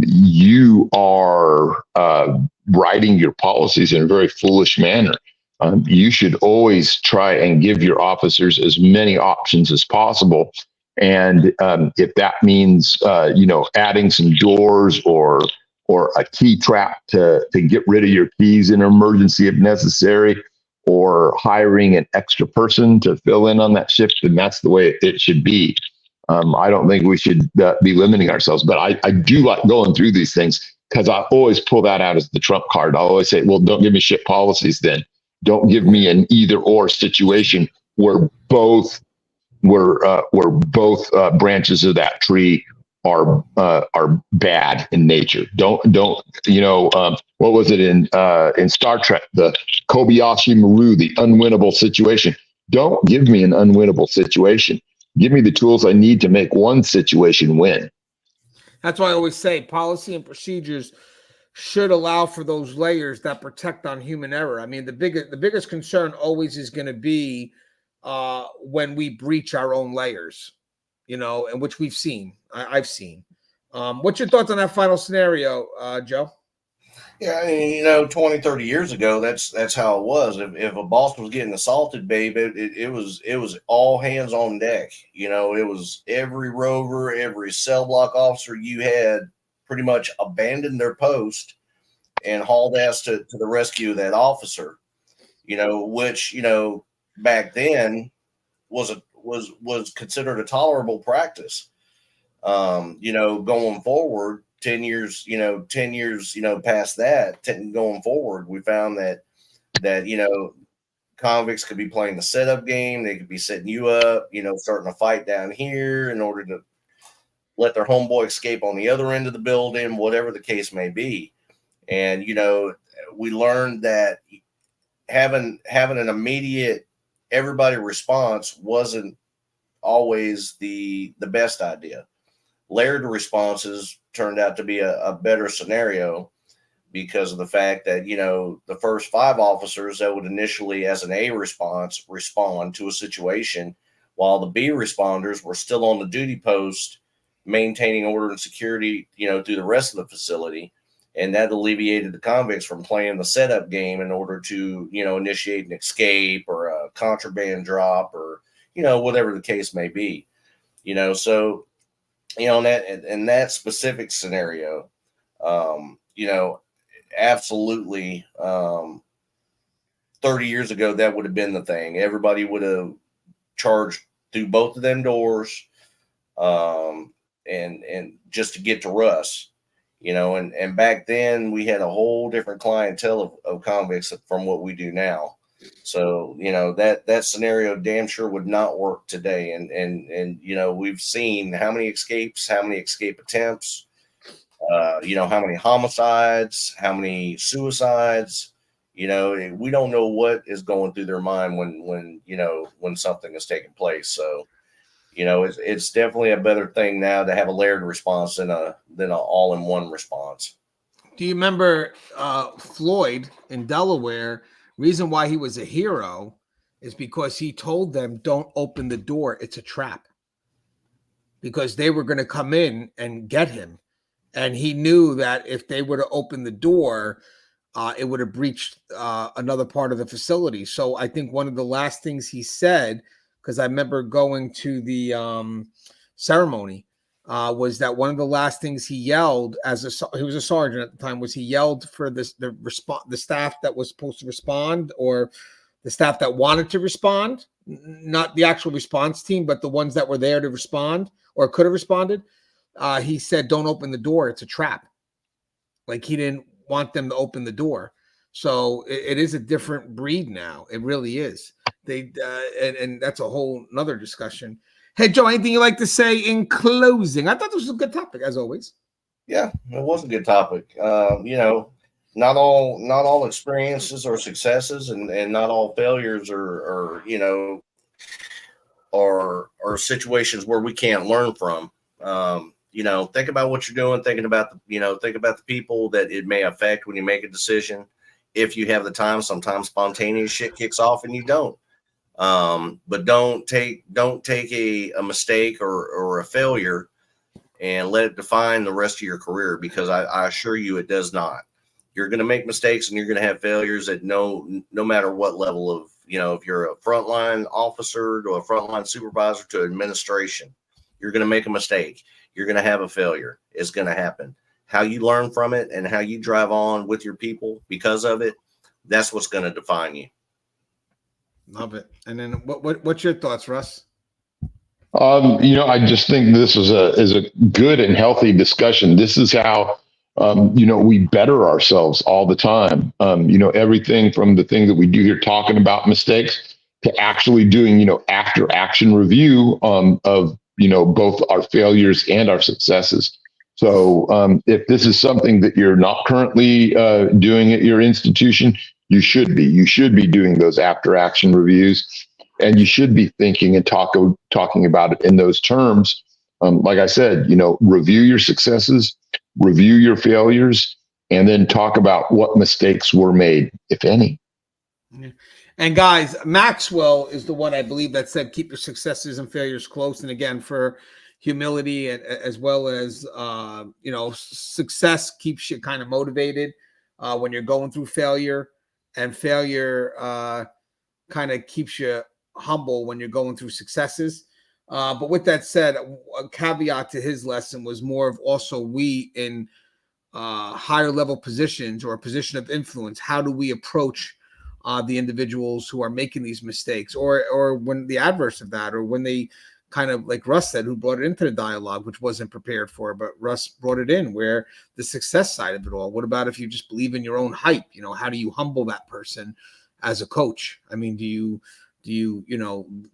you are writing your policies in a very foolish manner. You should always try and give your officers as many options as possible. And if that means, adding some doors or a key trap to get rid of your keys in an emergency if necessary, or hiring an extra person to fill in on that shift, then that's the way it should be. I don't think we should be limiting ourselves, but I do like going through these things because I always pull that out as the trump card. I always say, well, don't give me shit policies then. Don't give me an either or situation where both branches of that tree are bad in nature. Don't what was it in Star Trek, the Kobayashi Maru, the unwinnable situation? Don't give me an unwinnable situation. Give me the tools I need to make one situation win. That's why I always say policy and procedures should allow for those layers that protect on human error. I mean, the biggest concern always is going to be when we breach our own layers, and which we've seen. I've seen. What's your thoughts on that final scenario, Joe? Yeah, I mean, 20, 30 years ago, that's how it was. If a boss was getting assaulted, babe, it was all hands on deck. It was every rover, every cell block officer you had pretty much abandoned their post and hauled ass to the rescue of that officer. Which back then was considered a tolerable practice. Going forward, 10 years past that, going forward, we found that convicts could be playing the setup game. They could be setting you up, starting a fight down here in order to let their homeboy escape on the other end of the building, whatever the case may be. And, we learned that having an immediate everybody response wasn't always the best idea. Layered responses turned out to be a better scenario because of the fact that, the first 5 officers that would initially, as an A response, respond to a situation, while the B responders were still on the duty post, maintaining order and security, through the rest of the facility. And that alleviated the convicts from playing the setup game in order to, initiate an escape or a contraband drop or, whatever the case may be. So, in that specific scenario, absolutely, 30 years ago, that would have been the thing. Everybody would have charged through both of them doors, and just to get to Russ, and back then we had a whole different clientele of convicts from what we do now. So, that scenario damn sure would not work today. And we've seen how many escapes, how many escape attempts, how many homicides, how many suicides. We don't know what is going through their mind when something is taking place. So, it's definitely a better thing now to have a layered response than a all-in-one response. Do you remember Floyd in Delaware? Reason why he was a hero is because he told them, "Don't open the door; it's a trap." Because they were going to come in and get him, and he knew that if they were to open the door, it would have breached another part of the facility. So I think one of the last things he said, because I remember going to the ceremony, was that one of the last things he yelled he was a sergeant at the time, was he yelled for the staff that was supposed to respond, or the staff that wanted to respond, not the actual response team, but the ones that were there to respond or could have responded. He said, "Don't open the door; it's a trap." Like, he didn't want them to open the door. So it is a different breed now. It really is. And that's a whole nother discussion. Hey, Joe, anything you like to say in closing? I thought this was a good topic, as always. Yeah, it was a good topic. Not all experiences are successes, and not all failures are situations where we can't learn from. Think about what you're doing, think about the people that it may affect when you make a decision. If you have the time, sometimes spontaneous shit kicks off and you don't. But don't take a mistake or a failure and let it define the rest of your career, because I assure you it does not. You're going to make mistakes and you're going to have failures at no matter what level of, if you're a frontline officer to a frontline supervisor to administration, you're going to make a mistake. You're going to have a failure. It's going to happen. How you learn from it and how you drive on with your people because of it, that's what's going to define you. Love it. And then what's your thoughts, Russ? I just think this is a good and healthy discussion. This is how, we better ourselves all the time. Everything from the thing that we do here, talking about mistakes, to actually doing, after action review of, both our failures and our successes. So if this is something that you're not currently doing at your institution, you should be. You should be doing those after action reviews. And you should be thinking and talking about it in those terms. Like I said, review your successes, review your failures, and then talk about what mistakes were made, if any. And guys, Maxwell is the one, I believe, that said, keep your successes and failures close. And again, for humility, and as well as, success keeps you kind of motivated when you're going through failure, and failure kind of keeps you humble when you're going through successes. But with that said, a caveat to his lesson was more of also, we in higher level positions or a position of influence, how do we approach the individuals who are making these mistakes, or when the adverse of that, or when they kind of, like Russ said, who brought it into the dialogue, which wasn't prepared for, but Russ brought it in, where the success side of it all. What about if you just believe in your own hype? How do you humble that person as a coach? I mean, do you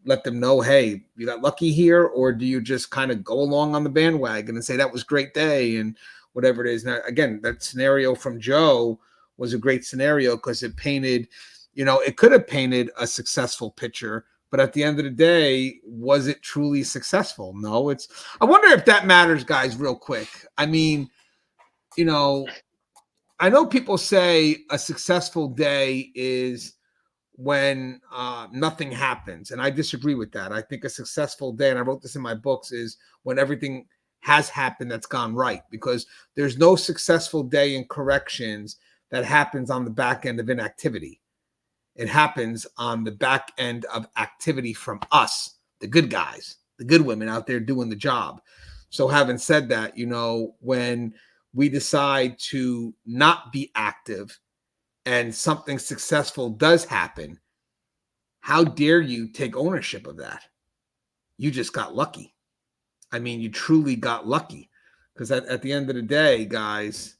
let them know, hey, you got lucky here, or do you just kind of go along on the bandwagon and say that was a great day and whatever it is? Now, again, that scenario from Joe was a great scenario, because it painted, it could have painted a successful picture, but at the end of the day, was it truly successful? No. I wonder if that matters, guys, real quick. I mean, I know people say a successful day is when nothing happens, and I disagree with that. I think a successful day, and I wrote this in my books, is when everything has happened that's gone right, because there's no successful day in corrections that happens on the back end of inactivity. It happens on the back end of activity from us, the good guys, the good women out there doing the job. So having said that, when we decide to not be active and something successful does happen, how dare you take ownership of that? You just got lucky. I mean, you truly got lucky, because at the end of the day, guys,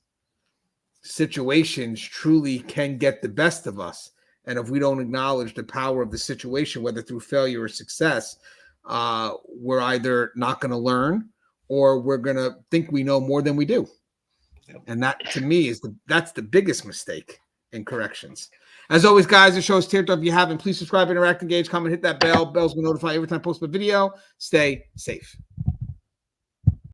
situations truly can get the best of us. And if we don't acknowledge the power of the situation, whether through failure or success, we're either not going to learn or we're going to think we know more than we do. And that, to me, that's the biggest mistake in corrections. As always, guys, the show is Teardrop. If you haven't, please subscribe, interact, engage, comment, hit that bell. Bell's going to notify every time I post a video. Stay safe.